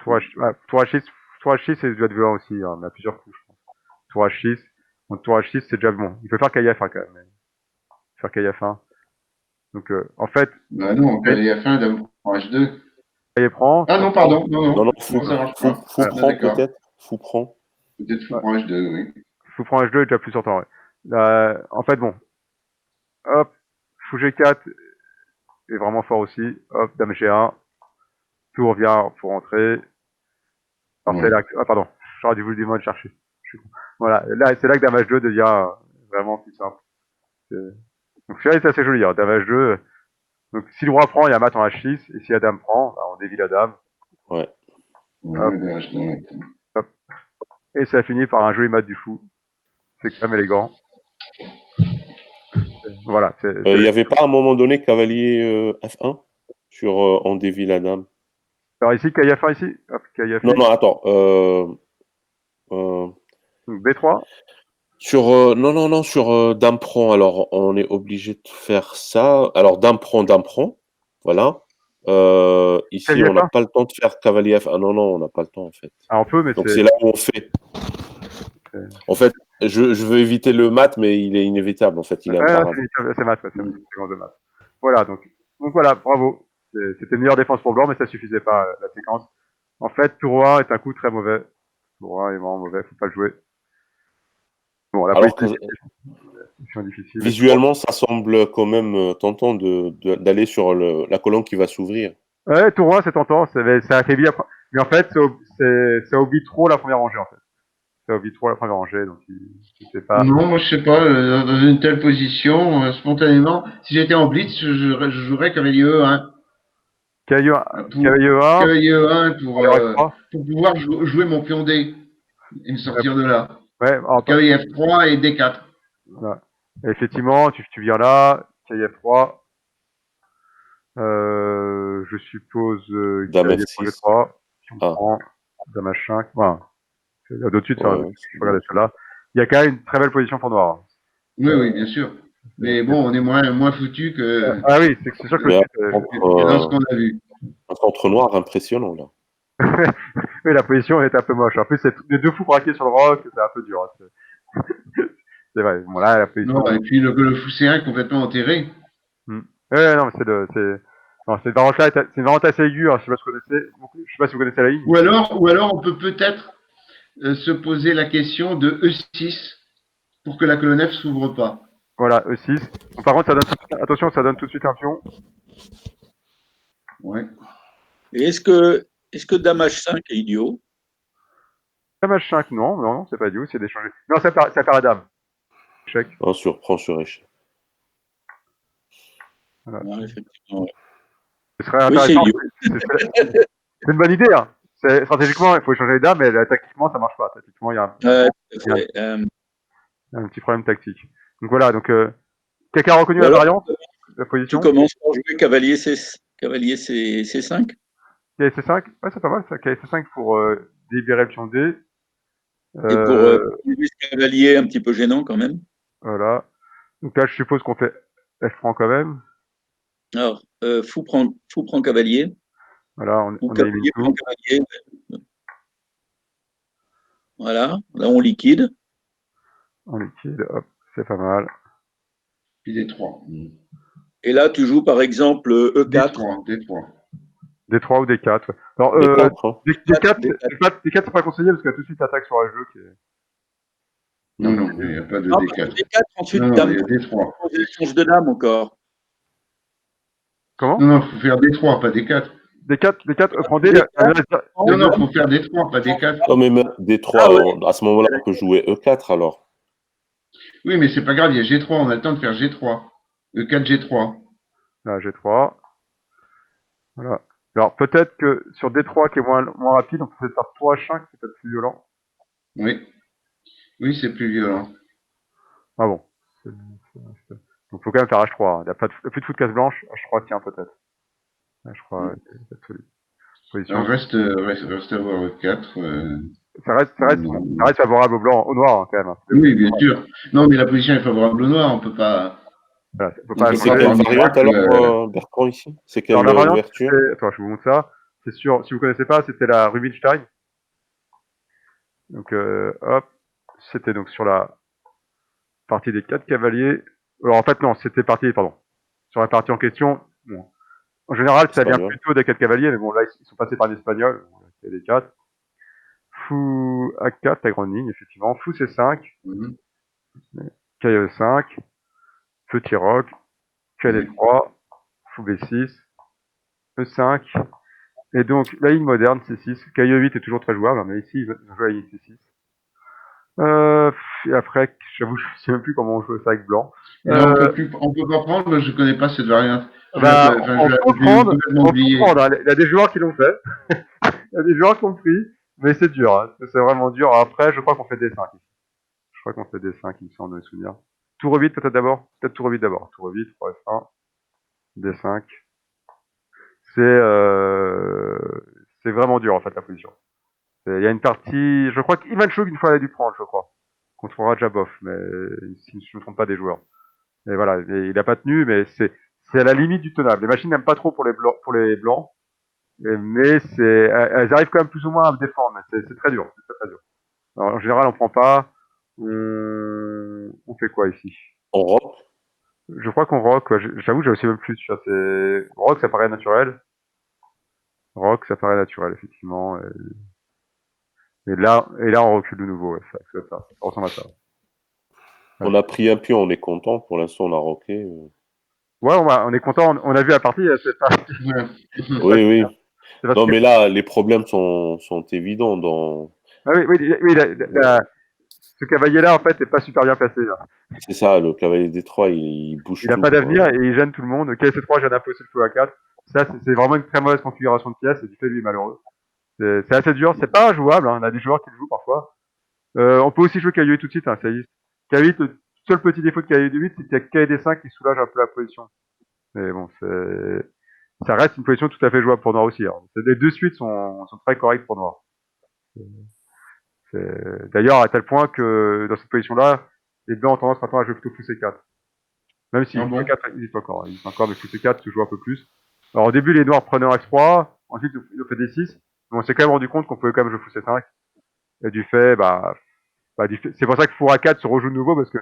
Tour H6, c'est déjà violent aussi. Hein. On a plusieurs coups, je pense. Tour H6. Donc, tour H6, c'est déjà bon. Il peut faire KF1 quand même. Faire KF1. Donc, en fait... Bah non, il a fait un dame prend H2. Il prend... Ah non, pardon. Non, fou ça marche pas. prend peut-être. Fou prend. Peut-être fou prend H2, oui. Fou prend H2 est déjà plus sortant, ouais. En fait, bon. Hop. Fou G4 est vraiment fort aussi. Hop, dame G1. Tour vient pour rentrer. Alors, c'est là que... Ah, pardon. J'aurais dû vous le dire, moi, de chercher. Voilà. Là, c'est là que dame H2 devient vraiment plus simple. Donc, celui-là, c'est assez joli. Hein. Dame H2... Donc, si le roi prend, il y a mat en H6, et si la dame prend, bah, on dévie la dame. Ouais. Hop. Et ça finit par un joli mat du fou. C'est quand même élégant. Voilà. Il n'y avait pas à un moment donné cavalier F1 sur on dévie la dame. Alors ici, KF1 ici. Hop, KF1. Non, attends. Donc, B3. Sur sur dame prend, alors on est obligé de faire ça. Alors dame prend, voilà. Ici, on n'a pas le temps de faire cavalier F1. Ah non, on n'a pas le temps en fait. Ah, on peut, mais donc c'est là où on fait. En fait, je veux éviter le mat, mais il est inévitable en fait. Il est imparable. C'est mat, c'est de mat. Voilà, donc voilà, bravo. C'était une meilleure défense pour blanc, mais ça suffisait pas la séquence. En fait, tour 1 est un coup très mauvais. Tour 1 est vraiment mauvais, faut pas le jouer. Bon, la position difficile. Visuellement, ça semble quand même tentant d'aller sur la colonne qui va s'ouvrir. Ouais, tour 1, c'est tentant, ça affaiblit. Mais en fait, ça oublie trop la première rangée, en fait. Ça oublie trop la première rangée, donc c'est pas... Non, moi, je sais pas, dans une telle position, spontanément, si j'étais en blitz, je jouerais cavalier E1. Cavalier E1. Cavalier E1 pour pouvoir jouer mon pion D et me sortir de là. Ouais, cavalier F3 et D4. Voilà. Et effectivement, tu viens là, cavalier F3. Je suppose cavalier F3. Si on prend dame H5. Voilà. D'au-dessus, je regarde celle-là. Il y a quand même une très belle position pour noir. Oui, bien sûr. Mais bon, on est moins foutu que. Ah oui, c'est sûr que dans ce qu'on a vu. Un centre noir impressionnant là. Oui, la position est un peu moche. En plus, les deux fous braqués sur le roc, c'est un peu dur. Hein. C'est vrai. Bon, là, la position... Non, et puis le fou C1 complètement enterré. Ouais, non, c'est une variante assez aiguë. Hein, je sais pas si vous connaissez la ligne. Ou alors, on peut peut-être se poser la question de E6 pour que la colonne F s'ouvre pas. Voilà, E6. Donc, par contre, attention, ça donne tout de suite un pion. Ouais. Et est-ce que dame H5 est idiot? Dame H5, non, c'est pas idiot, c'est d'échanger. Non, ça perd la dame. Échec. On surprend sur échec. Voilà. Ouais, effectivement. Ouais. Ce serait intéressant. Oui, c'est une bonne idée. Hein. Stratégiquement, il faut échanger les dames, mais tactiquement, ça marche pas. Tactiquement, il y a un petit problème tactique. Donc voilà, quelqu'un a reconnu la variante, la position? Tu commences par jouer cavalier C5. Cavalier C5 Ouais, c'est pas mal ça. Cavalier C5 pour libérer le pion D. Et pour ce cavalier un petit peu gênant quand même. Voilà. Donc là, je suppose qu'on fait F franc quand même. Alors, fou prend cavalier. Voilà, on cavalier prend cavalier. Voilà, là on liquide. On liquide, hop, c'est pas mal. Puis D3. Et là, tu joues par exemple E4. D3. D3 ou D4. Alors, D4, c'est pas conseillé parce qu'il y a tout de suite attaque sur un jeu qui est... Non, il n'y a pas de D4. D4, ensuite, non, dame. Il y a D3. Échange de dame encore. Comment? Non, il faut faire D3, pas D4. D4, prends D. Non, il faut faire D3, pas D4. Non, mais D3, à ce moment-là, on peut jouer E4 alors. Oui, mais c'est pas grave, il y a G3, on a le temps de faire G3. Le 4G3. Là, G3. Voilà. Alors, peut-être que sur D3 qui est moins rapide, on peut peut-être faire 3H5, c'est peut-être plus violent. Oui. Oui, c'est plus violent. Ah bon. Donc, faut quand même faire H3. Il n'y a plus de fou de case blanche. H3 tient peut-être. H3, c'est solide. Position. Alors, reste à voir le 4. Ça reste favorable au blanc, au noir, hein, quand même. Oui, bien sûr. Non, mais la position est favorable au noir. On peut pas. Voilà, faut On pas peut C'est pas changer. quelle avoir un variante miracle. alors, Bertrand, ici? C'est Alors, quelle la variante, ouverture? attends, je vous montre ça. C'est sûr, si vous connaissez pas, c'était la Rubinstein. Donc, hop. C'était donc sur la partie des 4 cavaliers. Alors, en fait, non, c'était parti, pardon. Sur la partie en question, bon. En général, ça vient Espagnol. plutôt des 4 cavaliers, mais bon, là, ils sont passés par l'espagnol. Il y a des 4. Fou A4, la grande ligne, effectivement. Fou C5. Mhm. Cavalier E5. Petit roc. Cavalier Oui. 3. Fou B6. E5. Et donc, la ligne moderne, C6. Cavalier 8 est toujours très jouable, hein, mais ici, ils ont joué la ligne C6. Et après, j'avoue, je ne sais même plus comment on joue ça avec blanc. Non, on peut pas prendre. Je connais pas cette variante. Bah, Enfin, on je peut l'ai prendre, complètement on peut oublié. prendre, hein. Il y a des joueurs qui l'ont fait. Il y a des joueurs qui ont pris, mais c'est dur, hein. C'est vraiment dur. Après, je crois qu'on fait D5 ici. Je crois qu'on fait D5, il me semble, dans les souvenirs. Tour 8 peut-être d'abord? Peut-être tour 8 d'abord. Tour 8, Roi F1, D5. C'est vraiment dur, en fait, la position. Il y a une partie, je crois qu'Ivan Chug, une fois, a dû prendre, je crois. Contre Rajabov, mais si je ne me trompe pas des joueurs. Et voilà, et il a pas tenu, mais c'est à la limite du tenable. Les machines n'aiment pas trop pour les blancs, mais elles arrivent quand même plus ou moins à me défendre. Mais c'est très dur, c'est très, très dur. Alors, en général, on prend pas. On fait quoi ici? En rock? Je crois qu'on rock. Ouais, j'avoue, j'ai aussi même plus. Rock, ça paraît naturel. Rock, ça paraît naturel, effectivement. Et là, on recule de nouveau. Ouais, ça ressemble à ça. Ouais, On a pris un pion, on est content. Pour l'instant, on a rocké. ouais, on est content. On a vu la partie. C'est pas, Voilà. Oui, oui. c'est parce Non, que. mais là, les problèmes sont évidents. Ah oui, oui, oui, ce cavalier-là, en fait, n'est pas super bien placé. Là. C'est ça, le cavalier D3, il bouge Il n'a tout, pas quoi. d'avenir et il gêne tout le monde. KC3 gêne un peu aussi le fou A4. Ça, c'est vraiment une très mauvaise configuration de pièces et du fait, lui, est malheureux. C'est assez dur. C'est pas injouable. Hein. On a des joueurs qui le jouent parfois. On peut aussi jouer KU tout de suite. Hein, ça existe. KU, le seul petit défaut de KU 8, c'est qu'il y a KD5 qui soulage un peu la position. Mais bon, ça reste une position tout à fait jouable pour Noir aussi. Hein. Les deux suites sont très correctes pour Noir. D'ailleurs, à tel point que dans cette position-là, les Blancs ont tendance maintenant à jouer plutôt fou C4. Même si Ah fou bon? C4 existe encore. Il existe encore, mais fou C4 se joue un peu plus. Alors au début, les Noirs prenaient en X3, ensuite ils ont fait D6. Mais on s'est quand même rendu compte qu'on pouvait quand même jouer fou C5. Et du fait, c'est pour ça que fou A4 se rejoue de nouveau parce que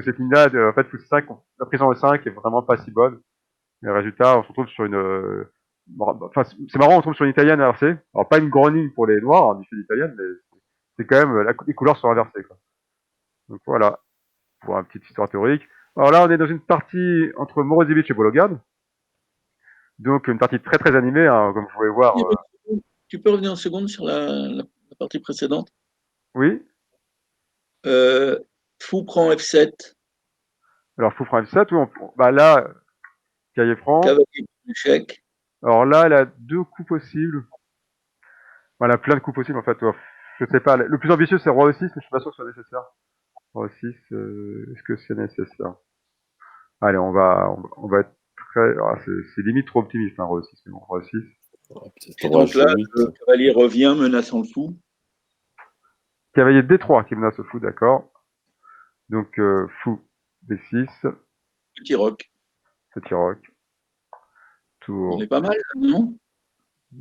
cette ligne-là, en fait, fou C5, la prise en E5 est vraiment pas si bonne. Et le résultat, on se retrouve sur enfin, c'est marrant, on se retrouve sur une italienne inversée. Alors pas une grande ligne pour les noirs, hein, du fait d'italienne, mais c'est quand même, les couleurs sont inversées, quoi. Donc voilà, pour une petite histoire théorique. Alors là, on est dans une partie entre Morozevich et Bologan. Donc une partie très très animée, hein, comme vous pouvez voir. Tu peux revenir une seconde sur la partie précédente? Oui. Fou prend F7, Alors fou prend F7, oui, là, Cahier prend. cavalier échec. Alors là, elle a deux coups possibles. Voilà, plein de coups possibles en fait. Je sais pas. Le plus ambitieux, c'est Roi E6, mais je suis pas sûr que ce soit nécessaire. Roi E6, est-ce que c'est nécessaire? Allez, on va être très. C'est limite trop optimiste, hein, Roi E6, mais bon, Roi E6. Peut-être Et roi donc là, G8. le cavalier revient menaçant le fou. Cavalier D3 qui menace le fou, d'accord. Donc, fou D6, Petit roc. petit roc, On tour. est pas mal, non?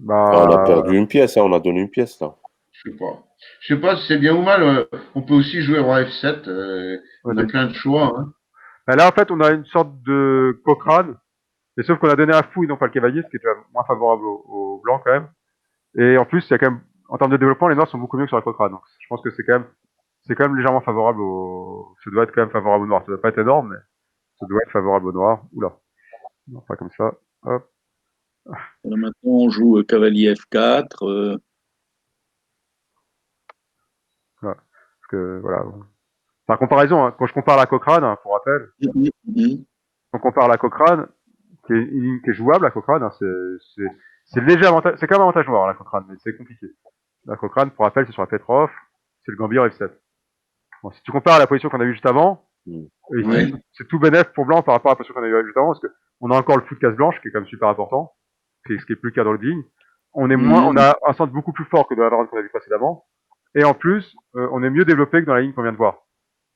On a Bah, perdu une pièce, hein, on a donné une pièce, là. Je sais pas. Je sais pas si c'est bien ou mal. On peut aussi jouer roi F7. On a plein de choix. Hein. bah là, en fait, on a une sorte de Cochrane, mais sauf qu'on a donné un fou et non pas le cavalier, ce qui est déjà moins favorable aux blancs quand même. Et en plus, il y a quand même, en termes de développement, les noirs sont beaucoup mieux que sur la Cochrane. Donc, je pense que c'est quand même légèrement favorable ça doit être quand même favorable aux noirs. Ça doit pas être énorme, mais ça doit être favorable aux noirs. Oula. Non, pas comme ça. Hop. Alors maintenant, on joue cavalier F4. Voilà. Parce que, voilà. Bon. Enfin, comparaison, hein. Quand je compare la Cochrane, hein, pour rappel, quand on compare la Cochrane, qui est une ligne qui est jouable, la Cochrane, hein, c'est le léger avantage, c'est quand même avantage noir, la Cochrane, mais c'est compliqué. La Cochrane, pour rappel, c'est sur la Petrov, c'est le Gambier F7. Bon, si tu compares à la position qu'on a vue juste avant, Oui. c'est tout bénef pour blanc par rapport à la position qu'on a vue juste avant, parce que on a encore le flou de case blanche, qui est quand même super important, ce qui est plus le cas dans le digne. On a un centre beaucoup plus fort que dans la variante qu'on a vu précédemment, et en plus, on est mieux développé que dans la ligne qu'on vient de voir.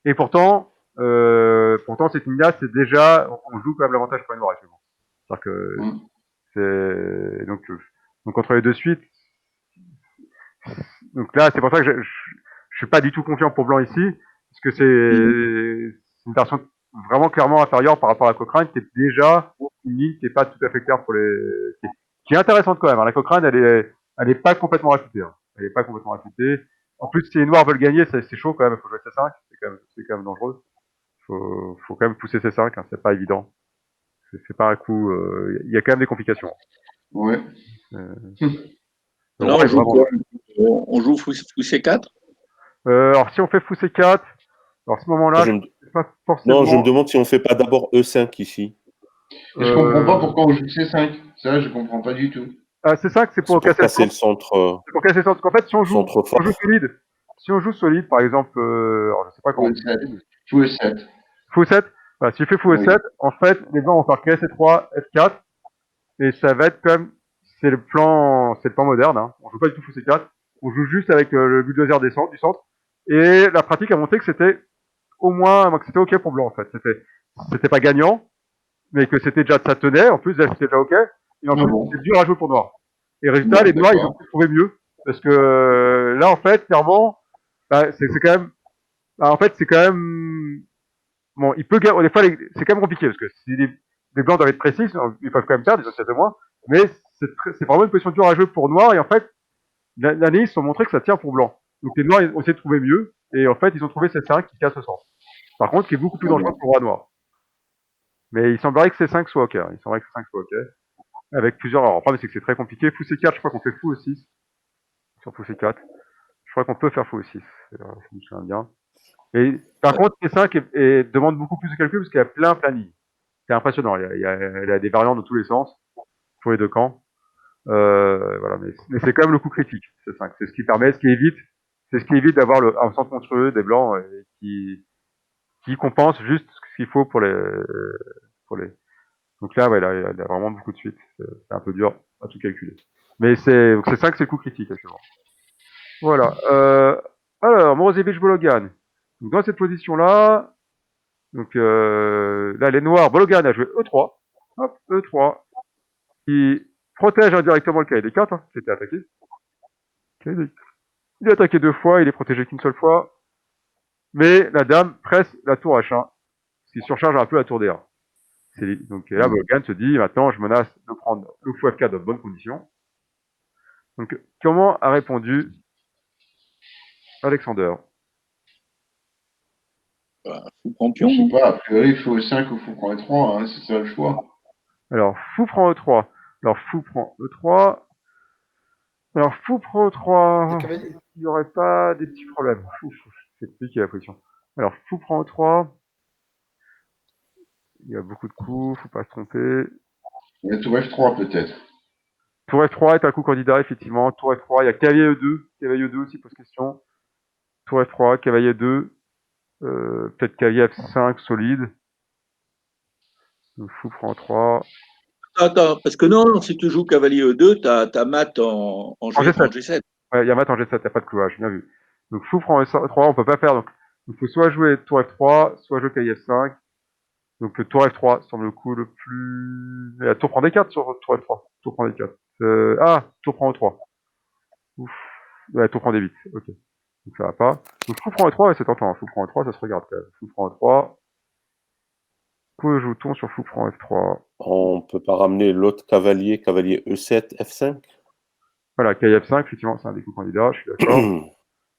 Et pourtant, cette ligne-là, c'est déjà, on joue quand même l'avantage pour une noire, actuellement. C'est-à-dire que c'est donc entre les deux suites. Donc là, c'est pour ça que je suis pas du tout confiant pour blanc ici, parce que c'est une version vraiment clairement inférieure par rapport à la Cochrane, qui est déjà une ligne qui est pas tout à fait claire pour qui est intéressante quand même. Hein. La Cochrane, elle est pas complètement rafutée. Hein. Elle est pas complètement rafutée. En plus, si les noirs veulent gagner, c'est chaud quand même. Il faut jouer C5, c'est quand même dangereux. Faut quand même pousser C5, hein. C'est pas évident. C'est pas un coup. Il y a quand même des complications. Ouais. Alors, on joue fou C4. Alors si on fait fou C4, alors à ce moment-là, c'est pas forcément. Non, je me demande si on fait pas d'abord E5 ici. Et je comprends pas pourquoi on joue C5. Ça, je comprends pas du tout. C5, c'est pour casser le centre. C'est pour casser le centre. En fait, si on joue solide, par exemple, alors je sais pas comment. Fou E7. Fou E7. Voilà, si je fais fou E7, en fait, les blancs vont faire KC3, F4, et ça va être comme, c'est le plan moderne, hein. On joue pas du tout fou C4. On joue juste avec le bulldozer du centre. Et la pratique a montré que c'était que c'était ok pour blanc, en fait. C'était pas gagnant, mais que c'était déjà, ça tenait, en plus, c'était déjà ok. Et en plus, c'est dur à jouer pour noir. Et résultat, les noirs, ils ont trouvé mieux. Parce que, là, en fait, clairement, c'est quand même, en fait, c'est quand même, bon, des fois, c'est quand même compliqué, parce que si les blancs doivent être précis, ils peuvent quand même faire des assiettes de moins, mais c'est vraiment une position dure à jouer pour noir, et en fait, l'année, ils se sont montrés que ça tient pour blanc. Donc les noirs, ils ont essayé de trouver mieux, et en fait, ils ont trouvé C5 qui casse le centre. Par contre, qui est beaucoup plus dangereux pour roi noir. Mais il semblerait que C5 soit ok. Il semblerait que C5 soit ok. Avec plusieurs. Alors, le problème, c'est que c'est très compliqué. Fou C4, je crois qu'on fait fou E6. Sur fou C4. Je crois qu'on peut faire fou E6. Si je me souviens bien. Et par contre, C5 demande beaucoup plus de calcul parce qu'il y a plein de lignes. C'est impressionnant. Il y a des variantes dans tous les sens. Pour les deux camps. Voilà. Mais c'est quand même le coup critique. C5. C'est ce qui permet, ce qui évite d'avoir un centre monstrueux des blancs qui compense juste ce qu'il faut pour les. Donc là, ouais, il y a vraiment beaucoup de suites. C'est un peu dur à tout calculer. Mais c'est ça que c'est le coup critique actuellement. Voilà. Alors, Morozevich Bologan. Donc dans cette position-là, donc là les noirs, Bologan a joué E3. Hop, E3. Qui protège indirectement le KD4, hein, qui était attaqué. Il est attaqué 2 fois, il est protégé qu'une seule fois. Mais la dame presse la tour H1, ce qui surcharge un peu la tour D1. Donc là, Bologan se dit, maintenant, je menace de prendre le fou F4 dans de bonnes conditions. Donc, comment a répondu Alexander? Fou prend pion. Je sais pas, a priori, fou E5 ou fou prend E3, hein, c'est ça le choix. Alors, fou prend E3. Alors, fou prend E3. Alors, fou prend E3. Il n'y aurait pas des petits problèmes. C'est compliqué la position. Alors, fou prend E3. Il y a beaucoup de coups, faut pas se tromper. Il y a tour F3 peut-être. Tour F3 est un coup candidat, effectivement. Tour F3, il y a cavalier E2. Cavalier E2 aussi pose question. Tour F3, cavalier 2. Peut-être cavalier F5 solide. Donc, fou prend 3. Attends, parce que non, si tu joues cavalier E2, t'as mat en G7. Ouais, il y a mat en G7, il n'y a pas de clouage, bien vu. Donc fou prend E3, on peut pas faire. Donc il faut soit jouer tour F3, soit jouer cavalier F5. Donc le tour F3 semble le coup le plus. La tour prend D4 sur tour F3. Tour prend D4. Tour prend E3. Ouf. Ouais, tour prend D8. Ok. Donc ça va pas. Donc fou prend E3, ouais, c'est tentant. Fou prend E3, ça se regarde quand même. Fou prend E3. Que joue-t-on sur fou prend F3? On peut pas ramener l'autre cavalier E7, F5? Voilà, cavalier F5, effectivement, c'est un des coups candidats, je suis d'accord.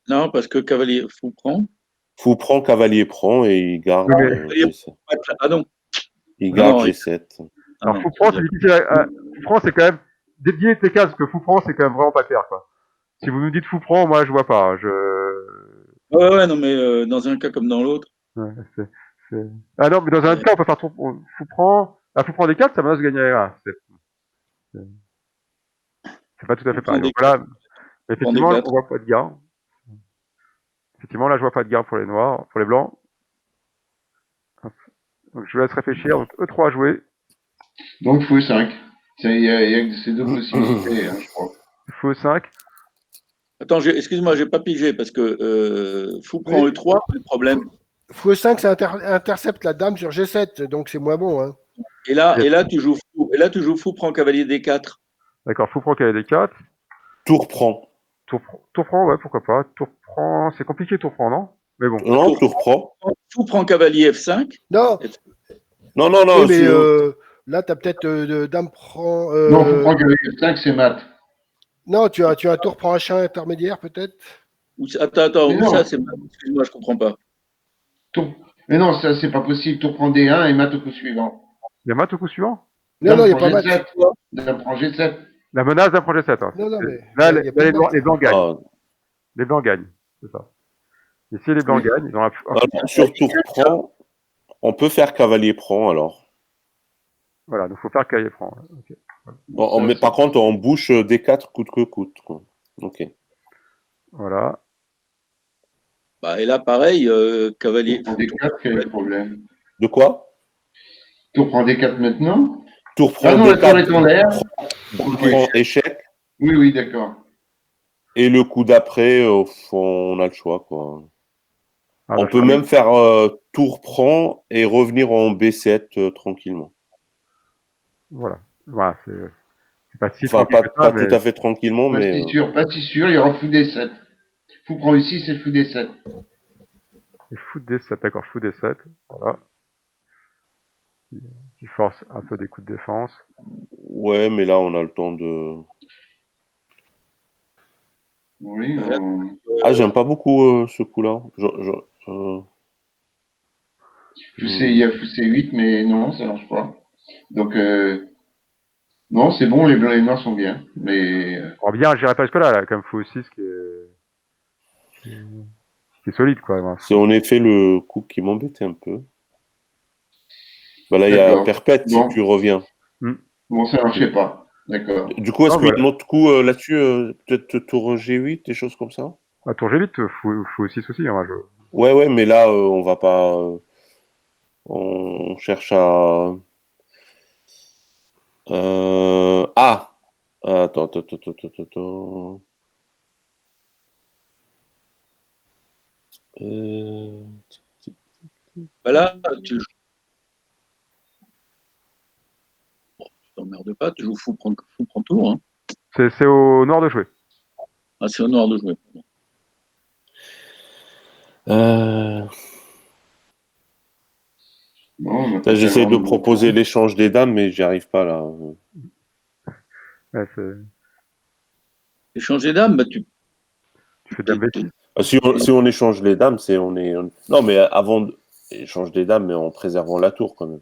Non, parce que cavalier fou prend. Fou prend, cavalier prend et il garde G7. Ah non. Il garde G7. Alors fou prend, c'est difficile. Fou prend, c'est quand même dédié T4, parce que fou prend, c'est quand même vraiment pas clair, quoi. Si vous nous dites fou prend, moi je vois pas. Ouais, non, mais dans un cas comme dans l'autre. Ouais, Ah non, mais dans un autre cas, on peut faire fou prend. Ah, fou prend des 4, ça menace de gagner un. C'est pas tout à fait On prend pareil. Donc des voilà, prend des effectivement, 4. on voit pas de gain. Effectivement, là, je vois pas de gain pour les noirs, pour les blancs. Donc je vous laisse réfléchir. Donc E3 à jouer. Donc, fou 5. Il y a que ces deux possibilités, hein, je crois. Fou 5. Attends, excuse-moi, j'ai pas pigé parce que fou prend Oui. E3, le problème. Fou 5, ça intercepte la dame sur G7, donc c'est moins bon. Hein. Et là, tu joues fou. Et là, tu joues fou prend cavalier D4. D'accord, fou prend cavalier D4. Tour prend. Tour prend, ouais, pourquoi pas. Tour prend, c'est compliqué tour prend, non? Mais bon. Non, tour prend. Fou prend cavalier F5. Non. Non, non, Oui, non. mais là, tu as peut-être dame prend. Non, faut prendre que 5, c'est mat. Non, tu as tour prend H1 intermédiaire, peut-être. Attends, Mais où non. ça, c'est excuse-moi, je comprends pas. Mais non, ça, c'est pas possible. Tour prend D1 et mat au coup suivant. Il y a mat au coup suivant? Non, il n'y a prend pas G7. mat. Dame prend G7. La menace d'un projet 7. Hein. Non, mais Là, y a pas les, de mat. les blancs gagnent. Ah, Les blancs gagnent. C'est ça. Et si les blancs gagnent, ils ont un alors, sur tour prend, on peut faire cavalier prend alors. Voilà, donc faut faire cavalier prend. Okay. Mais par contre, on bouche D4 coûte que coûte. Quoi. Ok. Voilà. Bah, et là, pareil, cavalier. Tour prend D4, quel est le problème? De quoi? Tour prend D4 maintenant? Tour prend Ah non, la D4. tour est en l'air. Tour prend échec. Oui, d'accord. Et le coup d'après, on a le choix. Quoi. Ah, on peut même faire tour prend et revenir en B7 tranquillement. Voilà. Voilà, c'est pas si Enfin, tranquille pas mais... tout à fait tranquillement, Pas mais. si sûr, pas si sûr. Il y aura fou D7. Fou prend ici, c'est fou D7. Et fou D7, d'accord, fou D7. Voilà. Qui force un peu des coups de défense. Ouais, mais là, on a le temps de. Oui. Ah, j'aime pas beaucoup ce coup-là. Il y a fou C8, mais non, ça marche pas. Donc, non, c'est bon, les blancs et les noirs sont bien. Mais. Alors bien, j'irai pas jusque-là, là, comme fou 6 qui est solide, quoi. Voilà. C'est en effet le coup qui m'embêtait un peu. Bah là, il y a perpète si tu reviens. Bon, ça marchait pas. D'accord. Du coup, est-ce qu'il y a un autre coup là-dessus, peut-être tour G8, des choses comme ça? À tour G8, fou 6 aussi. Hein, Ouais, mais là, on va pas. On cherche à. Ah! Attends. Voilà, tu t'emmerdes pas, tu joues fou prend tour. Hein. C'est au noir de jouer. Ah, c'est au noir de jouer. Bon, j'essaie de proposer l'échange des dames, mais j'y arrive pas là. Ouais, Échanger d'âme, bah tu fais dame B6. Si on échange les dames, Non, mais avant d'échanger des dames, mais en préservant la tour quand même.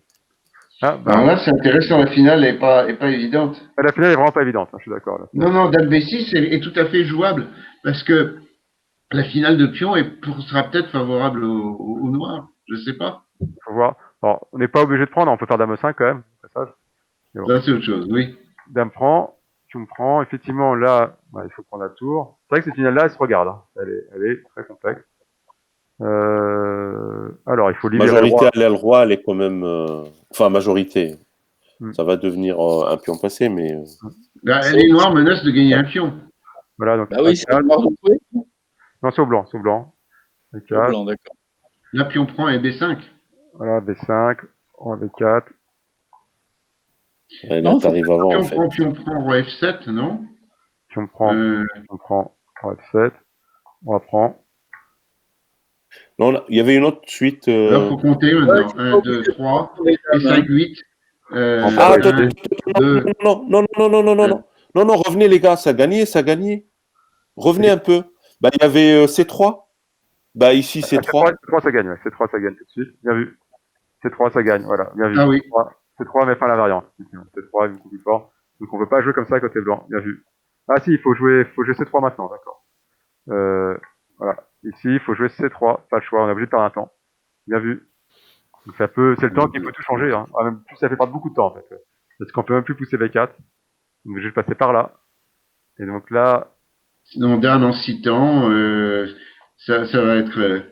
Alors là, c'est intéressant, la finale n'est pas évidente. La finale est vraiment pas évidente, hein, je suis d'accord. Non, dame B6 est tout à fait jouable, parce que la finale de pion sera peut-être favorable au noir, je sais pas. Faut voir. Alors, on n'est pas obligé de prendre, on peut faire dame 5 quand même, passage. Bon. Ça, c'est autre chose, oui. Dame prend, pion prend, effectivement, là, il faut prendre la tour. C'est vrai que cette finale-là, elle se regarde. Hein. Elle est très complexe. Alors, il faut libérer majorité le roi. à l'aile roi, elle est quand même... Enfin, majorité. Ça va devenir un pion passé, mais... les noirs menacent de gagner un pion. Voilà, donc... Ah oui, c'est au noir de jouer. Non, c'est au blanc, c'est au blanc. Au blanc, d'accord. Là, pion prend et B5. Voilà, B5, roi B4. Ouais, là, t'arrives avant, en fait. Pion prend, roi F7, non? Pion prend, roi F7, roi prend. Non, il y avait une autre suite. Là, il faut compter maintenant. 1, 2, 3, et 5, 8. Non, revenez les gars, ça gagnait. Revenez un peu. Bah, il y avait C3. Bah, ici, C3. C3, ça gagne, ouais. C3, ça gagne tout de suite. Bien vu. C3, ça gagne, voilà. Bien vu. Ah oui. C3 met fin à la variante. C3 est beaucoup plus fort. Donc, on ne peut pas jouer comme ça côté blanc. Bien vu. Ah si, il faut jouer C3 maintenant, d'accord. Voilà. Ici, il faut jouer C3, pas le choix, on est obligé de perdre un temps. Bien vu. Donc c'est le temps qui peut tout changer. Hein. Ah, même plus, ça fait perdre beaucoup de temps en fait. Parce qu'on peut même plus pousser B4. Donc je vais passer par là. Et donc là, Sinon, Dan en 6 temps, ça va être.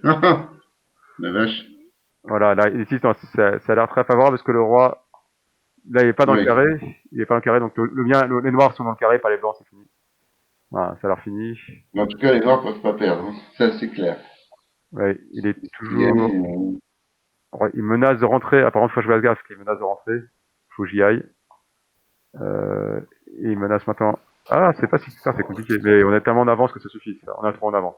La vache. voilà, là, ici, ça a l'air très favorable parce que le roi, là, il est pas dans le Ouais. carré. Il est pas dans le carré, donc les noirs sont dans le carré, pas les blancs, c'est fini. Voilà, ça a l'air fini. Mais en tout cas, les Noirs peuvent pas perdre. Hein. Ça, c'est clair. Ouais, il est Ils gagnent, toujours. Ouais, il menace de rentrer. Apparemment, il faut jouer à ce gaffe, qu'il menace de rentrer. Il faut que j'y aille. Et il menace maintenant. Ah, c'est pas si ça, c'est compliqué. Mais on est tellement en avance que ça suffit. Ça. On est trop en avance.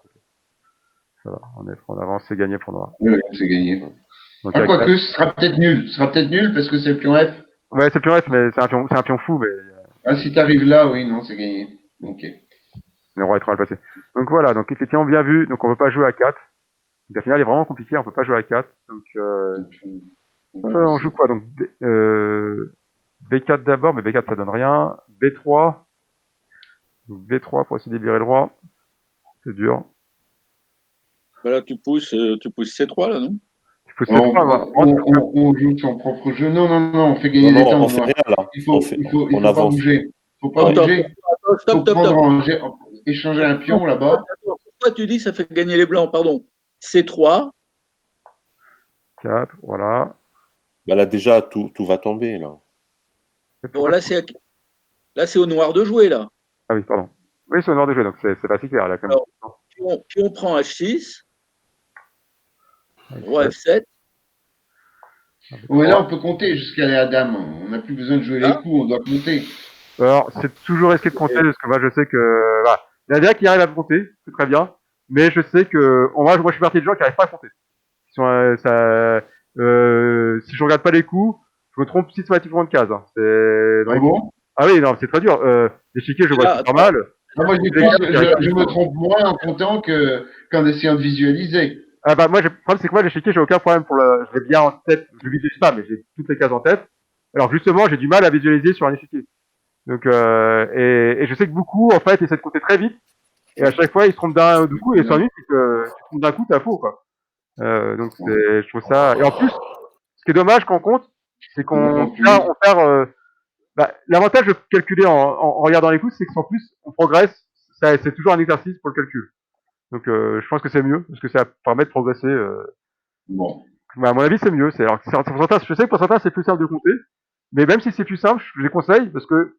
Ça va, on est trop en avance, c'est gagné pour Noir. Oui, c'est gagné. Donc, Ah, quoique, ce sera peut-être nul. Ce sera peut-être nul parce que c'est le pion F. ouais, c'est plus F, mais c'est un pion fou, mais Ah, si t'arrives là, oui, non, c'est gagné. Ok. le roi est trop mal passé. Donc voilà, donc effectivement, bien vu. Donc on peut pas jouer à 4. Donc la finale est vraiment compliquée, on peut pas jouer à 4. Donc on joue quoi? Donc B4 d'abord, mais B4 ça donne rien. B3. Donc B3 pour essayer de libérer le roi. C'est dur. Voilà, tu pousses C3 là, non? Il faut C3, on joue son propre jeu. Non, non, non, on fait gagner des temps. On fait rien là. Il faut on pas avance. bouger. Faut pas bouger. Stop. Échanger un pion là-bas. Pourquoi tu dis ça fait gagner les blancs? Pardon. C3. 4, voilà. Bah là, déjà, tout va tomber là. Bon, là, c'est au noir de jouer, là. Ah oui, pardon. Oui, c'est au nord de jeu, donc c'est pas si clair là quand même. Alors, pion prend H6. Roi F7. Ouais, là, on peut compter jusqu'à la dame. On n'a plus besoin de jouer les coups, on doit compter. Alors, c'est toujours risqué de compter, parce que moi, je sais que, voilà. Il y en a qui arrivent à compter, c'est très bien. Mais je sais que, moi, je suis partie de gens qui n'arrivent pas à compter. Si je regarde pas les coups, je me trompe systématiquement de case. Hein. Ah bon? Ah oui, non, c'est très dur. L'échiquier, je vois super mal. Ah, moi, je me trompe moins en comptant qu'en essayant de visualiser. Ah bah, moi, le problème, c'est que moi, l'échiquier, j'ai aucun problème je l'ai bien en tête. Je visualise pas, mais j'ai toutes les cases en tête. Alors, justement, j'ai du mal à visualiser sur un échiquier. Donc, et je sais que beaucoup, en fait, essaient de compter très vite. Et à chaque fois, ils se trompent d'un coup, et s'ennuient, c'est que tu te trompes d'un coup, t'as faux, quoi. Donc, je trouve ça. Et en plus, ce qui est dommage quand on compte, c'est qu'on perd. L'avantage de calculer en regardant les coups, c'est qu'en plus, on progresse. C'est toujours un exercice pour le calcul. Donc, je pense que c'est mieux, parce que ça permet de progresser. Bon. À mon avis, c'est mieux. Alors, pour certains, je sais que pour certains, c'est plus simple de compter. Mais même si c'est plus simple, je les conseille, parce que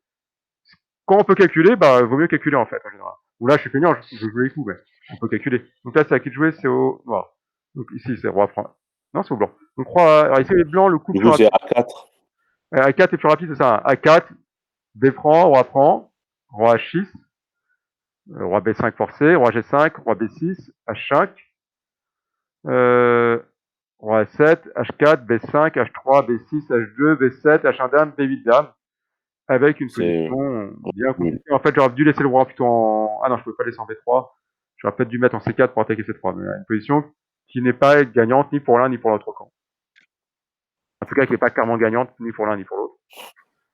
quand on peut calculer, bah, vaut mieux calculer en fait, en général. Ou là, je suis feignant, je joue les coups, mais on peut calculer. Donc là, c'est à qui de jouer, c'est au noir. Donc ici, c'est roi prend. Non, c'est au blanc. Donc roi, alors ici, les blancs, le coup Du plus coup, c'est rapide. A4. A4 est plus rapide, c'est ça. A4, B prend, roi H6, roi B5 forcé, roi G5, roi B6, H5, roi A7, H4, B5, H3, B6, H2, B7, H1 dame, B8 dame. Avec une position bien compliquée. En fait, j'aurais dû laisser le roi plutôt en... Ah non, je peux pas laisser en B3. J'aurais peut-être dû mettre en C4 pour attaquer C3. Mais une position qui n'est pas gagnante ni pour l'un ni pour l'autre camp. En tout cas, qui n'est pas clairement gagnante ni pour l'un ni pour l'autre.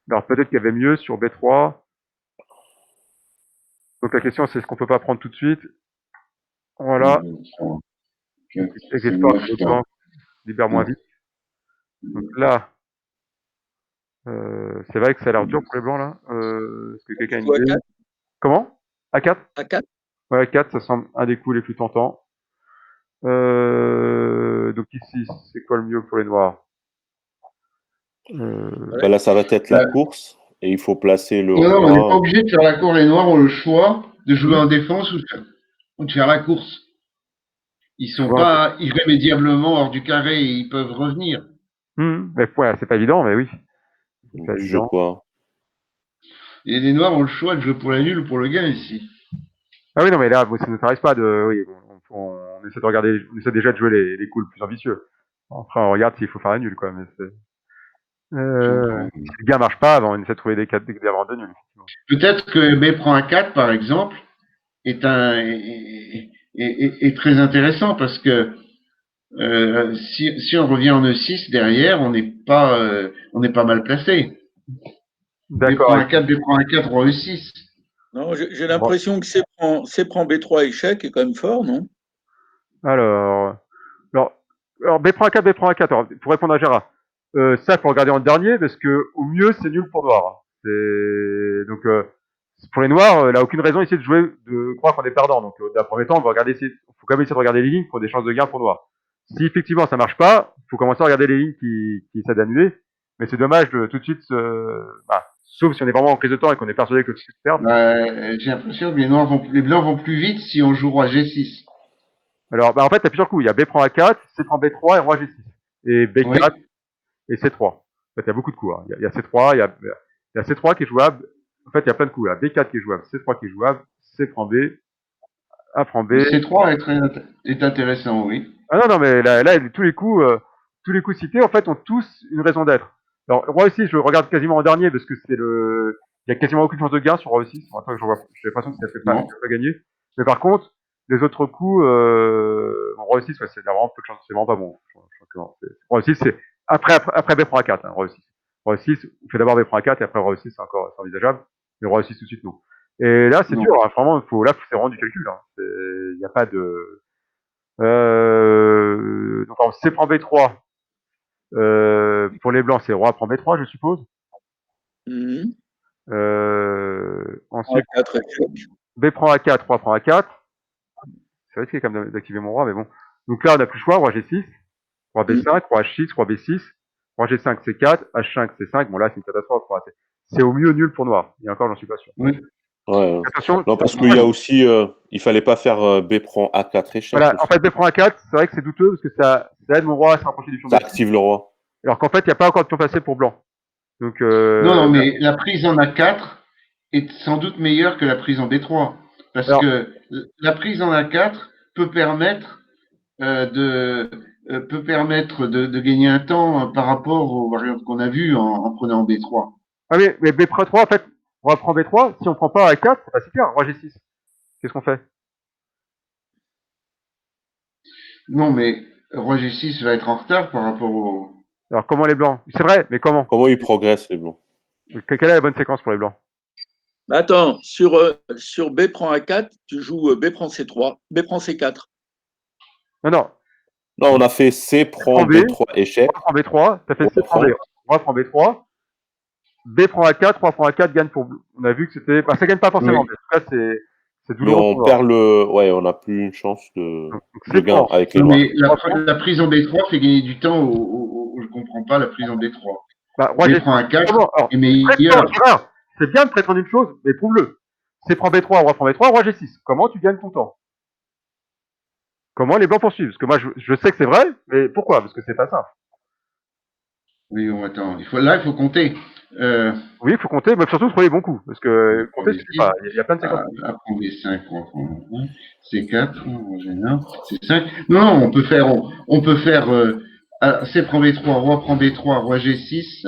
Alors peut-être qu'il y avait mieux sur B3. Donc la question, c'est est-ce qu'on peut pas prendre tout de suite? Voilà. Exit-toi, le camp libère moins vite. Donc là, c'est vrai que ça a l'air dur pour les blancs là. Est-ce que quelqu'un a une idée? Comment? A4? A4. Ouais, A4, ça semble un des coups les plus tentants. Donc ici, c'est quoi le mieux pour les noirs? Bah là, ça va être la course et il faut placer le Non, roi. on n'est pas obligé de faire la course. Les noirs ont le choix de jouer en défense ou de faire la course. Ils sont pas irrémédiablement hors du carré et ils peuvent revenir. Mais ouais, c'est pas évident, mais oui. C'est pas Je évident. quoi? Et les noirs ont le choix de jouer pour la nulle ou pour le gain ici. Ah oui, non, mais là, ça ne s'arrête pas de. Oui, on essaie de regarder, on essaie déjà de jouer les coups les plus ambitieux. Après, on regarde s'il faut faire la nulle, quoi. Mais c'est. Si le gain marche pas, on essaie de trouver des variantes de nul. Peut-être que B prend un 4, par exemple, est très intéressant parce que si on revient en E6 derrière, on n'est pas mal placé. B prend un 4, B prend un 4, roi E6. Non, j'ai l'impression que C prend B3 échec est quand même fort, non? Alors, alors B prend A4, B prend A4. Alors, pour répondre à Gérard, ça, faut regarder en dernier parce que au mieux, c'est nul pour noir. Donc, pour les noirs, il n'a aucune raison ici de croire qu'on est perdant. Donc, d'un premier temps, faut quand même essayer de regarder les lignes pour des chances de gain pour noir. Si effectivement ça marche pas, faut commencer à regarder les lignes qui essaient d'annuler. Mais c'est dommage de tout de suite, sauf si on est vraiment en prise de temps et qu'on est persuadé que le truc se perd. J'ai l'impression que les blancs vont plus vite si on joue roi G6. Alors, en fait, il y a plusieurs coups. Il y a B prend A4, C prend B3 et roi G6. Et B4 et C3. En fait, il y a beaucoup de coups. Hein. Il y a C3, il y a C3 qui est jouable. En fait, il y a plein de coups. Il y a B4 qui est jouable, C3 qui est jouable, C prend B, A prend B. C3 est intéressant, oui. Ah non, mais là tous les coups cités, en fait, ont tous une raison d'être. Alors, roi E6, je le regarde quasiment en dernier parce que il y a quasiment aucune chance de gain sur roi E6. J'ai l'impression que ça fait pas gagner. Mais par contre, les autres coups, roi E6, ouais, c'est vraiment peu de chance, c'est vraiment pas bon. Roi E6, c'est après B prend A4, hein, roi E6. Roi E6, on fait d'abord B prend A4 et après roi E6, c'est envisageable. Mais roi E6 tout de suite, non. Et là, c'est dur, hein, vraiment, c'est vraiment du calcul, hein. Il n'y a pas de, donc alors, C prend B3. Pour les blancs, c'est roi prend B3, je suppose. Ensuite, A4 échec. B prend A4, roi prend A4. C'est risqué quand même d'activer mon roi, mais bon. Donc là, on n'a plus le choix, roi G6, roi B5, roi H6, roi B6, roi G5, C4, H5, C5. Bon là, c'est une catastrophe. C'est au mieux nul pour noir. Et encore, j'en suis pas sûr. Oui. Ouais. Attention. Non, parce qu'il y a aussi, il fallait pas faire B prend A4 échec. Voilà, aussi. en fait, B prend A4, c'est vrai que c'est douteux parce que ça aide mon roi à se rapprocher du pion. Ça active le roi. Alors qu'en fait, il n'y a pas encore de pion passé pour blanc. Donc, non, mais la prise en A4 est sans doute meilleure que la prise en D3. Parce que la prise en A4 peut permettre de gagner un temps par rapport aux variantes qu'on a vues en prenant B3. Ah oui, mais B3, en fait, on prend B3, si on prend pas A4, c'est pas si clair, roi G6. Qu'est-ce qu'on fait? Non, mais roi G6 va être en retard par rapport au... Alors, comment les blancs? C'est vrai, mais comment? Comment ils progressent, les blancs? Quelle est la bonne séquence pour les blancs? Attends, sur B prend A4, tu joues B prend C3, B prend C4. Non. Non, on a fait C prend B3 échec. Roi prend B3, t'as fait C prend B, roi prend B3, B prend A4, roi prend A4 gagne pour... On a vu que c'était... Bah, ça gagne pas forcément, Oui. mais en tout cas, c'est Mais douloureux. on perd le... Ouais, on n'a plus une chance de gain avec les noirs. Mais la prise en B3 fait gagner du temps je comprends pas la prise en B3. Bah, roi B prend A4 est meilleur. Gérard, c'est bien de prétendre une chose, mais prouve-le. C prend B3, roi prend B3, roi G6. Comment tu gagnes ton temps? Comment les blancs poursuivent? Parce que moi, je sais que c'est vrai, mais pourquoi? Parce que c'est pas simple. Oui, bon, attends. Il faut compter. Oui, il faut compter, mais surtout sur les bons coups. Parce que compter, suffit pas. Il y a plein de séquences. Après B5, C4, C5. Non, on peut faire C prend B3, roi prend B3, roi G6.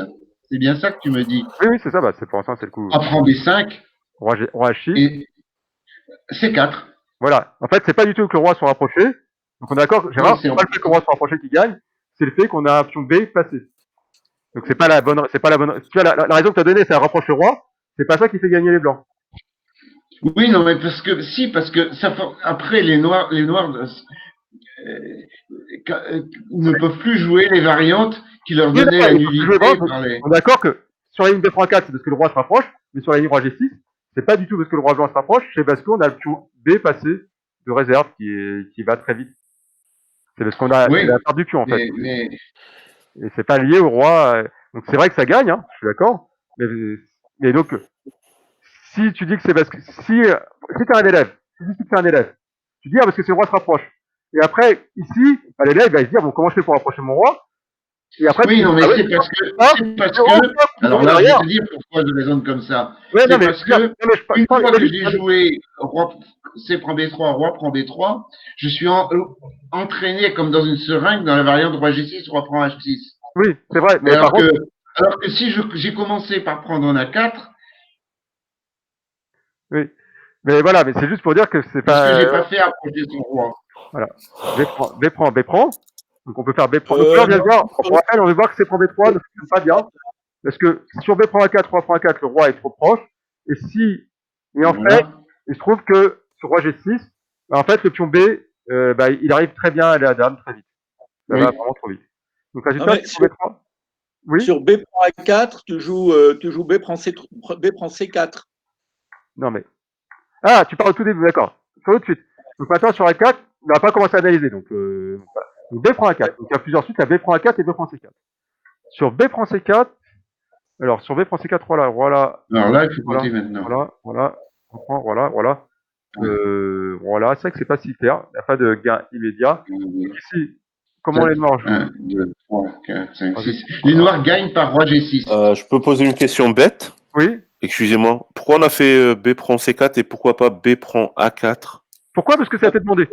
C'est bien ça que tu me dis. Oui, c'est ça, c'est pour l'instant, c'est le coup. A prend B5. Roi H6. Et C4. Voilà. En fait, c'est pas du tout que le roi soit rapproché. Donc on est d'accord, Gérard, c'est pas le fait que le roi soit rapproché qui gagne, c'est le fait qu'on a un pion B passé. Donc c'est pas la bonne. Tu vois, la raison que tu as donnée, c'est à rapprocher le roi. C'est pas ça qui fait gagner les blancs. Oui, non, mais parce que ça, après les noirs ne peuvent plus jouer les variantes qui leur donnaient la nullité. On est d'accord que sur la ligne B prend 4, c'est parce que le roi se rapproche, mais sur la ligne roi G6, c'est pas du tout parce que le roi blanc se rapproche, c'est parce qu'on a le pion B passé de réserve qui va très vite. C'est parce qu'on a la part du pion en fait. Et c'est pas lié au roi. Donc c'est vrai que ça gagne, hein, je suis d'accord. Mais donc, si tu dis que c'est parce que si t'es un élève, tu dis parce que c'est le roi se rapproche. Et après, ici, l'élève va se dire bon, comment je fais pour rapprocher mon roi? Et après, oui, non, mais c'est parce que. Alors là, je vais te dire pourquoi je raisonne comme ça. Ouais, c'est parce que une fois que j'ai joué C prend B3, roi prend B3, je suis entraîné comme dans une seringue dans la variante roi G6, roi prend H6. Oui, c'est vrai. Mais alors que si j'ai commencé par prendre en A4. Oui. Mais voilà, mais c'est juste pour dire que c'est pas. Parce que j'ai pas fait approcher son roi. Voilà. B prend. Donc on peut faire B prend. Donc là, on vient de voir. On veut voir que C prend B3 ne fonctionne pas bien. Parce que sur B prend A4, roi prend A4, le roi est trop proche. Et en fait, il se trouve que sur roi G6, en fait, le pion B il arrive très bien à aller à dame très vite. Ça Oui. va vraiment trop vite. Donc résultat, mais c'est sur B3. Oui. Sur B prend A4, tu joues B prend C4. Non mais. Ah, tu parles au tout début, d'accord. Sur tout de suite. Donc maintenant sur A4, on va pas commencer à analyser. Donc B prend A4. Donc il y a plusieurs suites, il y a B prend A4 et B prend C4. Sur B prend C4, alors sur B prend C4, voilà. Alors là, il faut compter maintenant. Voilà. Voilà. C'est vrai que c'est pas si clair. Il n'y a pas de gain immédiat. Ici, comment les noirs jouent 1, 2, 3, 4, 5, 6. Voilà. Les noirs gagnent par roi G6. Je peux poser une question bête? Oui. Excusez-moi. Pourquoi on a fait B prend C4 et pourquoi pas B prend A4? Pourquoi? Parce que ça a été demandé.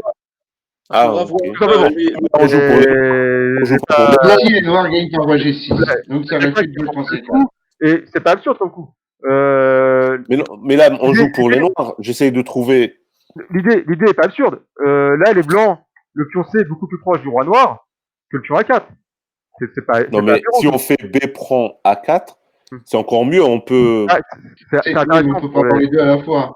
Ah, Pour ok. avoir, Tout simplement. On joue pour les... C'est pas... Ici, les noirs gagnent par roi G6. Donc ça reste B prend C4. Et c'est pas absurde comme coup. Mais, non, mais là, on joue pour les noirs. J'essaye de trouver. L'idée est pas absurde. Là, les blancs, le pion C est beaucoup plus proche du roi noir que le pion A4. C'est pas. Non, mais si on fait B prend A4, c'est encore mieux. On peut. C'est intéressant. On peut pas parler les deux à la fois.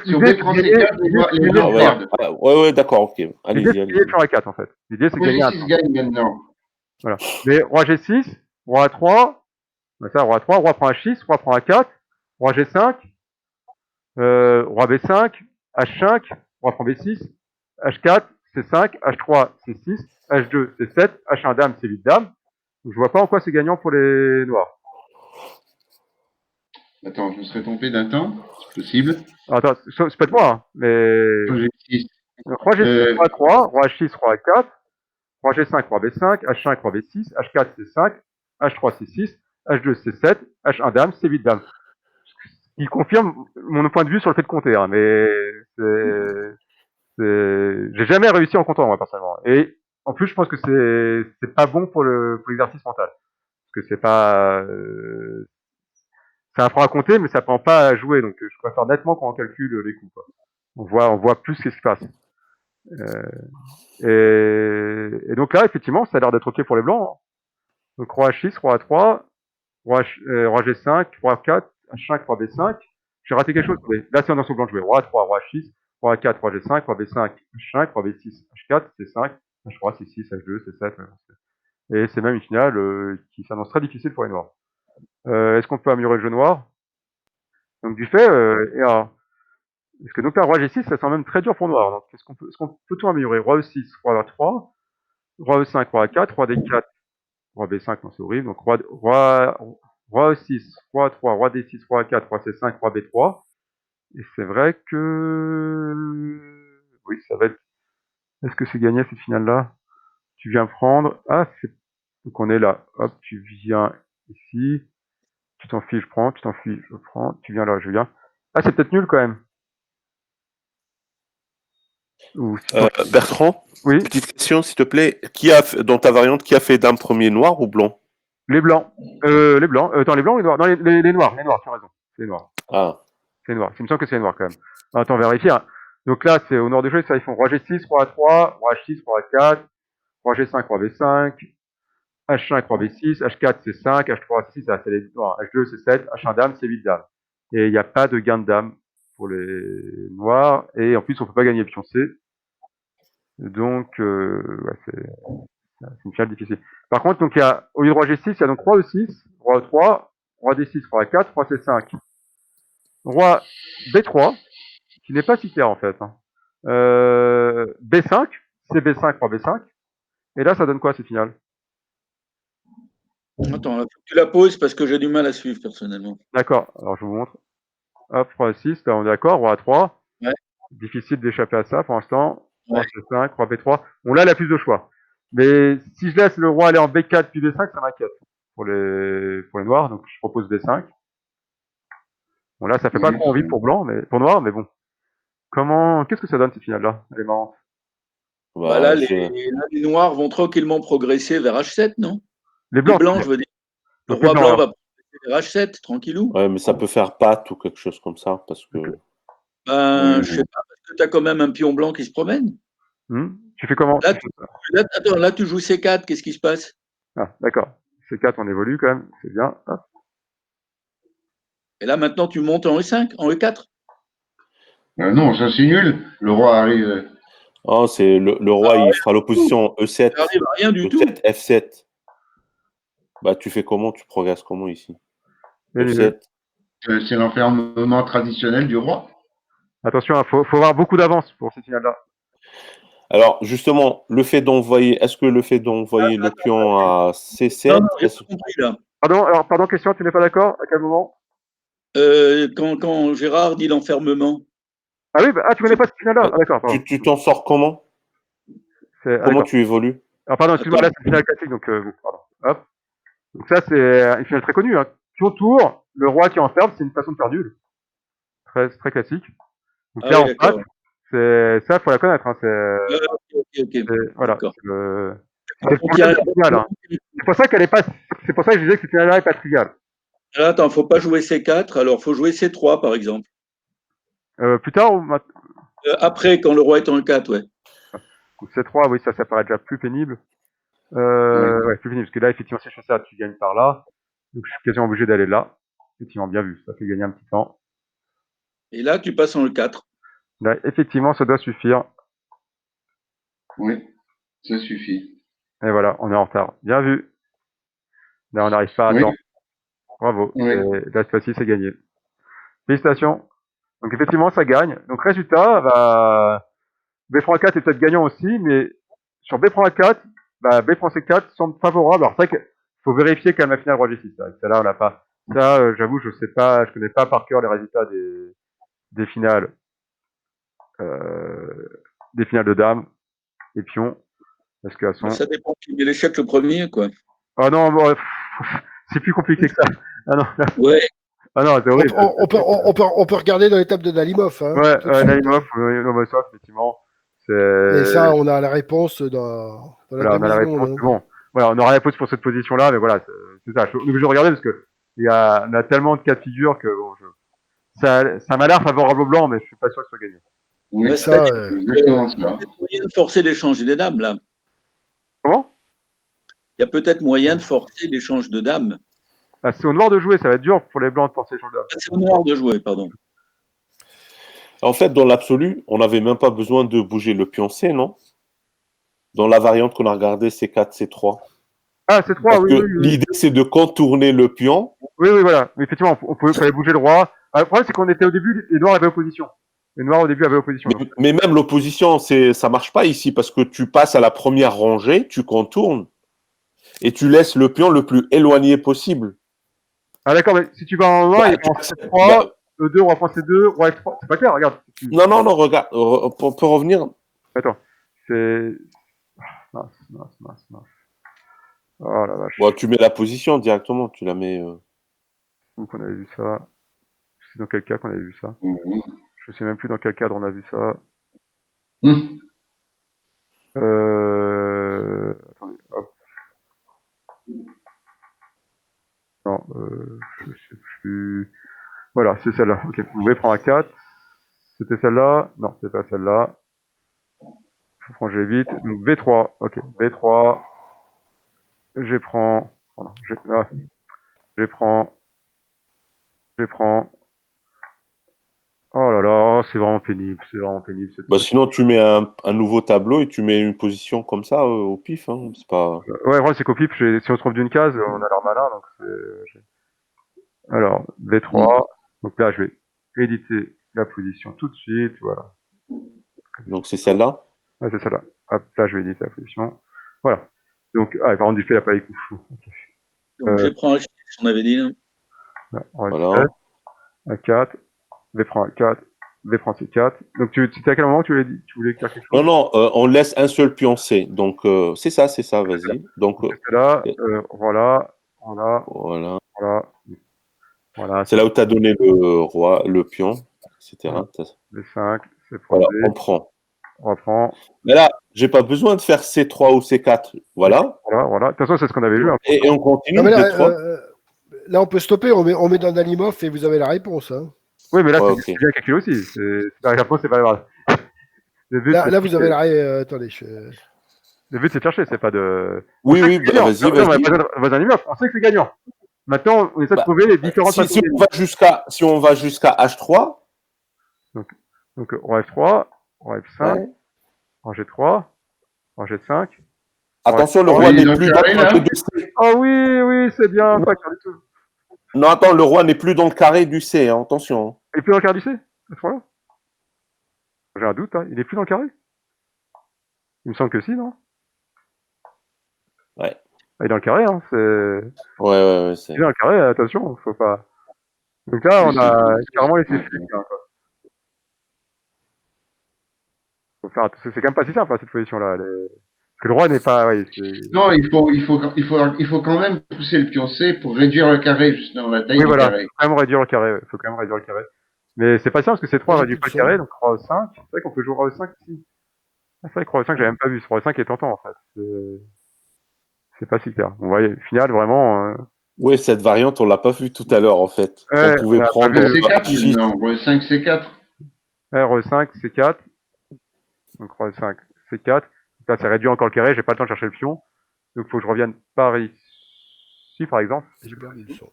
Sur B prend C4, les blancs perdent. Ouais, d'accord, ok. L'idée, c'est gagner le pion A4 en fait. L'idée, c'est gagner un G6 gagne maintenant. Voilà. Mais roi G6, roi A3, ça, roi A3, roi prend H6, roi prend A4, roi G5, roi B5, H5, roi prend B6, H4, C5, H3, C6, H2, C7, H1 dame, C8 dame. Je vois pas en quoi c'est gagnant pour les noirs. Attends, je me serais trompé d'un temps, c'est possible. Attends, c'est pas de moi, hein, mais... Roi G6. Roi G6, roi A3, roi H6, roi A4, roi G5, roi B5, H5, roi B6, H4, C5, H3, C6, H2, C7, H1 dame, C8 dame. Il confirme mon point de vue sur le fait de compter, hein, mais j'ai jamais réussi en comptant, moi, personnellement. Et en plus, je pense que c'est pas bon pour l'exercice mental. Parce que c'est pas... ça apprend à compter, mais ça apprend pas à jouer. Donc, je préfère nettement quand on calcule les coups, quoi. On voit plus ce qui se passe. Et donc là, effectivement, ça a l'air d'être OK pour les blancs. Hein. Donc, roi H6, roi A3, roi G5, roi 4, H5, roi B5. J'ai raté quelque chose. Là, c'est en dessous blanc de jouer. Roi A3, roi H6, roi A4, roi G5, roi B5, H5, roi B6, H4, C5, H3, C6, H2, C7. Et c'est même une finale qui s'annonce très difficile pour les noirs. Est-ce qu'on peut améliorer le jeu noir? Donc du fait, parce que donc là, roi G6, ça semble même très dur pour noir. Donc est-ce qu'on peut tout améliorer? Roi E6, roi A3, roi E5, roi A4, roi D4, roi B5, non c'est horrible. Donc roi E6, roi A3, roi D6, roi A4, roi C5, roi B3. Et c'est vrai que oui, ça va être. Est-ce que c'est gagné cette finale-là? Tu viens prendre. Donc on est là. Hop, tu viens ici. Tu t'enfuis, je prends. Tu t'enfuis, je prends. Tu viens là, je viens. Ah, c'est peut-être nul quand même. Bertrand, oui. Petite question, s'il te plaît. Dans ta variante, qui a fait dame premier, noir ou blanc? Les blancs. Les blancs. Attends, les blancs ou les noirs? Non, les noirs. Les noirs, tu as raison. C'est les noirs. Ah. C'est les noirs. Il me semble que c'est les noirs quand même. Attends, vérifier. Hein. Donc là, c'est au nord du jeu, ça, ils font roi G6, roi A3, roi H6, roi A4, roi G5, roi B5, H5, roi B6, H4, C5, H3, C6, c'est les noirs. H2, C7, H1 dame, C8 dame. Et il n'y a pas de gain de dame pour les noirs. Et en plus, on ne peut pas gagner le pion C. Donc, ouais, c'est une finale difficile. Par contre, donc, au lieu de roi G6, il y a donc roi E6, roi E3, roi D6, roi A4, roi C5, roi B3, qui n'est pas si clair en fait. Hein. B5, c'est B5, roi B5. Et là, ça donne quoi cette finale? Attends, tu la poses parce que j'ai du mal à suivre personnellement. D'accord, alors je vous montre. Hop, roi 6, là on est d'accord, roi A3. Ouais. Difficile d'échapper à ça pour l'instant. Roi C5, roi B3. Bon là, il a plus de choix. Mais si je laisse le roi aller en B4 puis B5, ça m'inquiète pour les noirs. Donc je propose B5. Bon là, ça fait pas trop envie pour noir, mais bon. Qu'est-ce que ça donne cette finale-là? Elle est marrante. Là, les noirs vont tranquillement progresser vers H7, non? Les blancs, je veux dire. Le roi blanc va progresser vers H7, tranquillou. Ouais, mais ça peut faire patte ou quelque chose comme ça, parce que. Je sais pas, parce que tu as quand même un pion blanc qui se promène. Tu fais comment? Là, tu joues C4, qu'est-ce qui se passe? Ah, d'accord. C4, on évolue quand même, c'est bien. Hop. Et là, maintenant, tu montes en E5, en E4. Non, ça c'est nul. Le roi arrive. Oh, c'est le roi, il fera l'opposition E7. Ça arrive à rien du tout. E7, F7. Bah, tu fais comment? Tu progresses comment ici? E7. C'est l'enfermement traditionnel du roi. Attention, il faut avoir beaucoup d'avance pour ces finales-là. Alors, justement, est-ce que le fait d'envoyer le pion à C7... Non, j'ai pas compris, là. Pardon, question, tu n'es pas d'accord? À quel moment? Quand Gérard dit l'enfermement. Ah oui, tu connais pas cette finale-là? Ah, d'accord, pardon. Tu t'en sors comment? Comment tu évolues? Alors, pardon, excuse-moi, là, c'est une finale classique, donc, pardon. Hop. Donc ça, c'est une finale très connue. Hein. Pion tour, le roi qui enferme, c'est une façon de faire nul. Très classique. Donc là, en face, ça, faut la connaître. Hein. Ok. Voilà. Hein. C'est pour ça qu'elle est pas. C'est pour ça que je disais que cette finale-là est pas triviale. Attends, faut pas jouer C4, alors faut jouer C3 par exemple. Plus tard ou après, quand le roi est en 4, ouais. Donc C3, oui, ça paraît déjà plus pénible. Ouais, plus pénible, parce que là, effectivement, si je fais ça, tu gagnes par là. Donc je suis quasiment obligé d'aller là. Effectivement, bien vu, ça fait gagner un petit temps. Et là, tu passes en E4. Là, effectivement, ça doit suffire. Oui, ça suffit. Et voilà, on est en retard. Bien vu. Là, on n'arrive pas à temps. Bravo. Oui. Et là, cette fois-ci, c'est gagné. Félicitations. Donc, effectivement, ça gagne. Donc, résultat, B prend A4 est peut-être gagnant aussi, mais sur B prend A4, B prend C4 semble favorable. Alors, c'est vrai qu'il faut vérifier quand même la finale roi G6. Celle-là, on l'a pas. Ça, j'avoue, je sais pas, je connais pas par cœur les résultats des finales, de dames et pions. Parce qu'elles sont... Ça dépend qui met l'échec le premier, quoi. Ah non, bon, c'est plus compliqué que ça. Ah non, là... Ouais. Ah non, c'est horrible. On peut regarder dans l'étape de Nalimov. Hein, ouais, Nalimov, Lomonosov, effectivement. Et ça, on a la réponse dans la voilà, on a la réponse. Bon, voilà, on aura la réponse pour cette position-là, mais voilà, c'est ça. Je suis obligé de regarder parce que on a tellement de cas de figure que bon, ça m'a l'air favorable au blanc, mais je suis pas sûr que ce soit gagné. Oui, ça. Il y a moyen de forcer l'échange des dames, là. Comment? Il y a peut-être moyen de forcer l'échange de dames. C'est au noir de jouer, ça va être dur pour les blancs de forcer l'échange de dames. C'est au noir de jouer, pardon. En fait, dans l'absolu, on n'avait même pas besoin de bouger le pion C, non? Dans la variante qu'on a regardée, C4, C3. Ah, C3, oui. L'idée, c'est de contourner le pion. Oui, voilà. Mais effectivement, on pouvait bouger le roi. Le problème, c'est qu'on était au début, les noirs avaient opposition. Les noirs, au début, avaient opposition. Mais même l'opposition, ça marche pas ici, parce que tu passes à la première rangée, tu contournes, et tu laisses le pion le plus éloigné possible. Ah, d'accord, mais si tu vas en noir, il prend C3, E2, roi prend C2, roi F3. C'est pas clair, regarde. Non, regarde, on peut revenir. Attends, c'est... Mince. Oh la vache. Bon, tu mets la position directement, tu la mets... Donc on avait vu ça. Je sais dans quel cas qu'on avait vu ça. Je sais même plus dans quel cadre on a vu ça. Attendez, hop. Non, je sais plus. Voilà, c'est celle-là. Ok, vous pouvez prendre un 4. C'était celle-là? Non, c'est pas celle-là. Faut prendre G8. Donc B3. Ok, B3. Je prends. Voilà, je prends. Oh là là, c'est vraiment pénible. sinon, tu mets un nouveau tableau et tu mets une position comme ça au pif. Hein. C'est pas... Ouais, c'est qu'au pif, si on se trouve d'une case, on a l'air malin. Donc alors, B3. Donc là, je vais éditer la position tout de suite. Voilà. Donc c'est celle-là? Ouais, c'est celle-là. Hop, là, je vais éditer la position. Voilà. Donc, par contre, du fait, il n'a pas les coups. Okay. Donc, je prends H6, on avait dit. Hein. Là, voilà. A4. B prend A4. B prend C4. Donc, c'était à quel moment que tu voulais faire quelque chose? Non, on laisse un seul pion C. Donc, c'est ça, vas-y. Donc, là, voilà. C'est là où tu as donné le roi, le pion, etc. B5, c'est voilà, on prend. On reprend. Mais là, j'ai pas besoin de faire C3 ou C4. Voilà. Voilà. De toute façon, c'est ce qu'on avait vu. Hein. Et on continue. Non, là, on peut stopper. On met dans Nalimov et vous avez la réponse. Hein. Oui, mais là, c'est bien calculé aussi. La réponse, c'est pas grave. Là, vous avez la attendez. Le but, c'est de chercher, c'est pas de. Oui, vas-y. On va dans Nalimov. On sait que c'est gagnant. Maintenant, on essaie de trouver les différentes façons. Si on va jusqu'à H3. Donc, roi F3, roi F5, Rangée 3. Rangée 5. Attention, le roi n'est plus dans le carré du C. Oh oui, c'est bien, pas clair du tout. Non, attends, le roi n'est plus dans le carré du C, hein, attention. Il est plus dans le carré du C, à ce moment-là? J'ai un doute, hein. Il est plus dans le carré? Il me semble que si, non? Ouais. Il est dans le carré, hein, c'est... Ouais, il est dans le carré, attention, faut pas... Donc là, on a carrément laissé flic, hein, quoi. Faut faire... C'est quand même pas si simple, hein, cette position-là. Parce que le roi n'est pas... Ouais, non, il faut quand même pousser le pion C pour réduire le carré, justement, la taille du carré. Faut quand même réduire le carré, ouais. Faut quand même réduire le carré. Mais c'est pas simple, parce que C3 réduit pas le carré, donc roi E5. C'est vrai qu'on peut jouer roi E5 ici. Ah, c'est vrai que roi E5, j'avais même pas vu. Ce roi E5 est tentant, en fait. C'est pas si clair. On voit, final, vraiment... Oui, cette variante, on l'a pas vue tout à l'heure, en fait. Ouais, on pouvait prendre... C4, non, roi E5, C4. Ouais, roi E5, C4. Donc roi E5, C4. Là, c'est réduit encore le carré, j'ai pas le temps de chercher le pion. Donc faut que je revienne par ici, par exemple. J'ai perdu le son.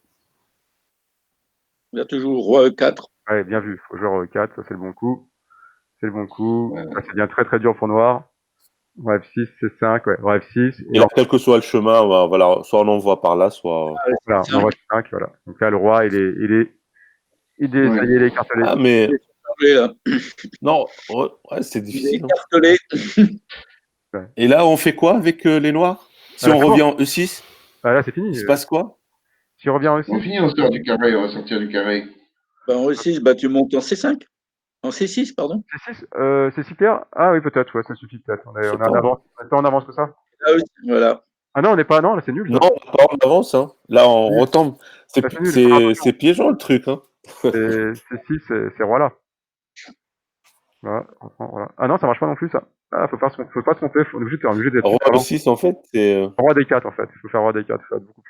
Il y a toujours roi E4. Ouais, bien vu. Faut jouer roi E4, ça c'est le bon coup. C'est le bon coup. Ça c'est bien très dur pour noir. Roi F6, C5, ouais, roi F6. Et là, quel que soit le chemin, voilà, soit on envoie par là, soit... Voilà, on roi F5, voilà. Donc là, le roi, il est ça y est, il est écartelé. Ah, mais... Non, ouais, c'est difficile. Écartelé. Et là, on fait quoi avec les noirs? Si on revient en E6? Ah, là, c'est fini. Il se passe quoi? Si on revient en E6? On finit, on sort du carré, on va sortir du carré. Ben, en E6, tu montes en C5. En C6, pardon. C6, c'est super. Ah oui, peut-être, ouais, ça suffit peut-être. On est en avance. On avance que ça. Ah oui, voilà. Ah non, on n'est pas, non, là c'est nul. Non, pas en avance, hein. Là, on retombe. C'est piégeant le truc, hein. C6, c'est roi là. Voilà. Ah non, ça marche pas non plus ça. Ah, faut pas se tromper, on est obligé d'être. Roi E6, en fait, c'est. Roi D4 en fait. Il faut faire roi D4, faut être beaucoup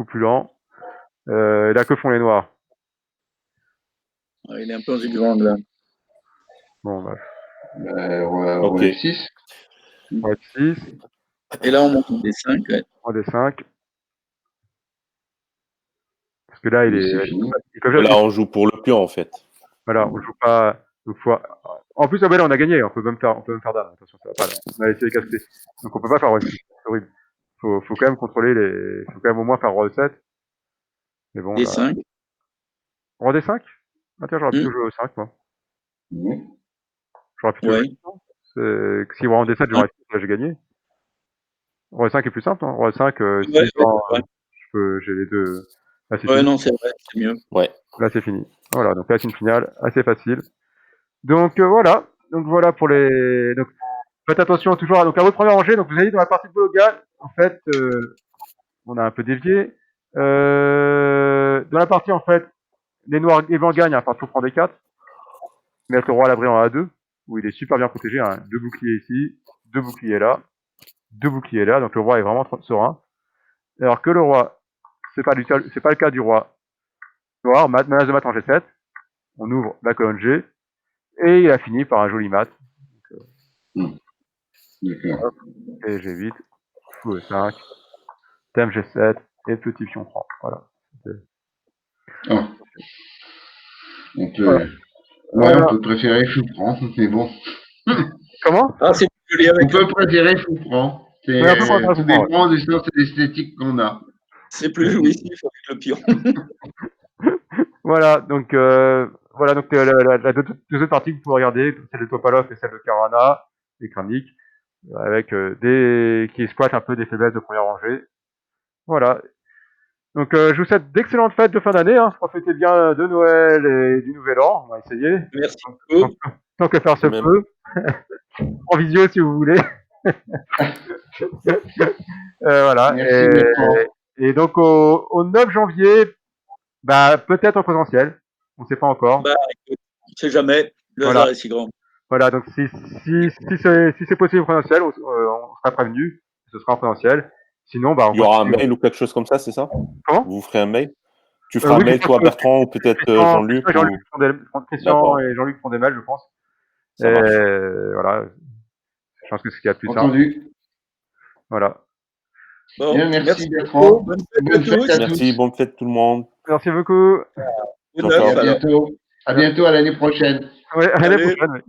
plus lent. Et là, que font les noirs? Il est un peu en zigzag là. Bon, bah. Roi F6. Roi F6. Et là, on monte en D5. Ouais. Roi D5. Parce que là, il est. Là, on joue pour le pion en fait. Voilà, on joue pas. Donc, en plus, là, on a gagné. On peut même faire dame. Attention, ça va pas là. On a essayé de casser. Donc, on peut pas faire roi E6. C'est horrible. Faut quand même contrôler faut quand même au moins faire roi E7. Mais bon. D5. Là... Roi D5? Ah, tiens, j'aurais plutôt joué E5, moi. J'aurais plutôt joué. Si roi en D7, j'aurais là, j'ai gagné. Roi E5 est plus simple, hein. Roi E5, j'ai les deux. Là, c'est fini. Non, c'est vrai, c'est mieux. Ouais. Là, c'est fini. Voilà, donc là, c'est une finale assez facile. Donc, voilà. Donc, voilà pour les. Donc, faites attention toujours donc, à votre première rangée. Donc, vous avez dit dans la partie de Bologa, en fait, on a un peu dévié. Dans la partie, en fait, les noirs gagnent par tour prend D4. Mettre le roi à l'abri en A2, où il est super bien protégé. Hein. 2 boucliers ici, 2 boucliers là, 2 boucliers là. Donc, le roi est vraiment serein. Alors que le roi, c'est pas le cas du roi noir. Menace de mat en G7. On ouvre la colonne G. Et il a fini par un joli mat. D'accord. Et G8, fou E5, thème G7 et petit pion prend. Voilà. On peut préférer fou prend, mais bon. Comment? C'est joli avec. On peut préférer fou prend. Tout dépend du sens et l'esthétique qu'on a. C'est plus jouissif avec le pion. Voilà, donc la deux autres parties que vous pouvez regarder, celle de Topalov et celle de Caruana et Kramnik, avec qui exploitent un peu des faiblesses de première rangée. Voilà. Donc je vous souhaite d'excellentes fêtes de fin d'année. Hein. Profitez bien de Noël et du Nouvel An. On va essayer. Merci beaucoup. Tant que faire se peut. En visio si vous voulez. Voilà. Et donc au 9 janvier, peut-être en présentiel. On ne sait pas encore. Écoute, on ne sait jamais. Le hasard est si grand. Voilà, donc si c'est possible en présentiel, on sera prévenu. Ce sera en présentiel. Sinon, il y aura un mail ou quelque chose comme ça, c'est ça? Comment? Vous ferez un mail? Tu feras un mail, toi, Bertrand, ou peut-être Jean-Luc? Christian et Jean-Luc font des mails, je pense. Voilà. Je pense que c'est ce qu'il y a de plus simple. Entendu. Voilà. Bon, merci Bertrand. Bonne fête à tous. Merci, bonne fête tout le monde. Merci beaucoup. À bientôt. À bientôt, à l'année prochaine. Ouais, à l'année prochaine.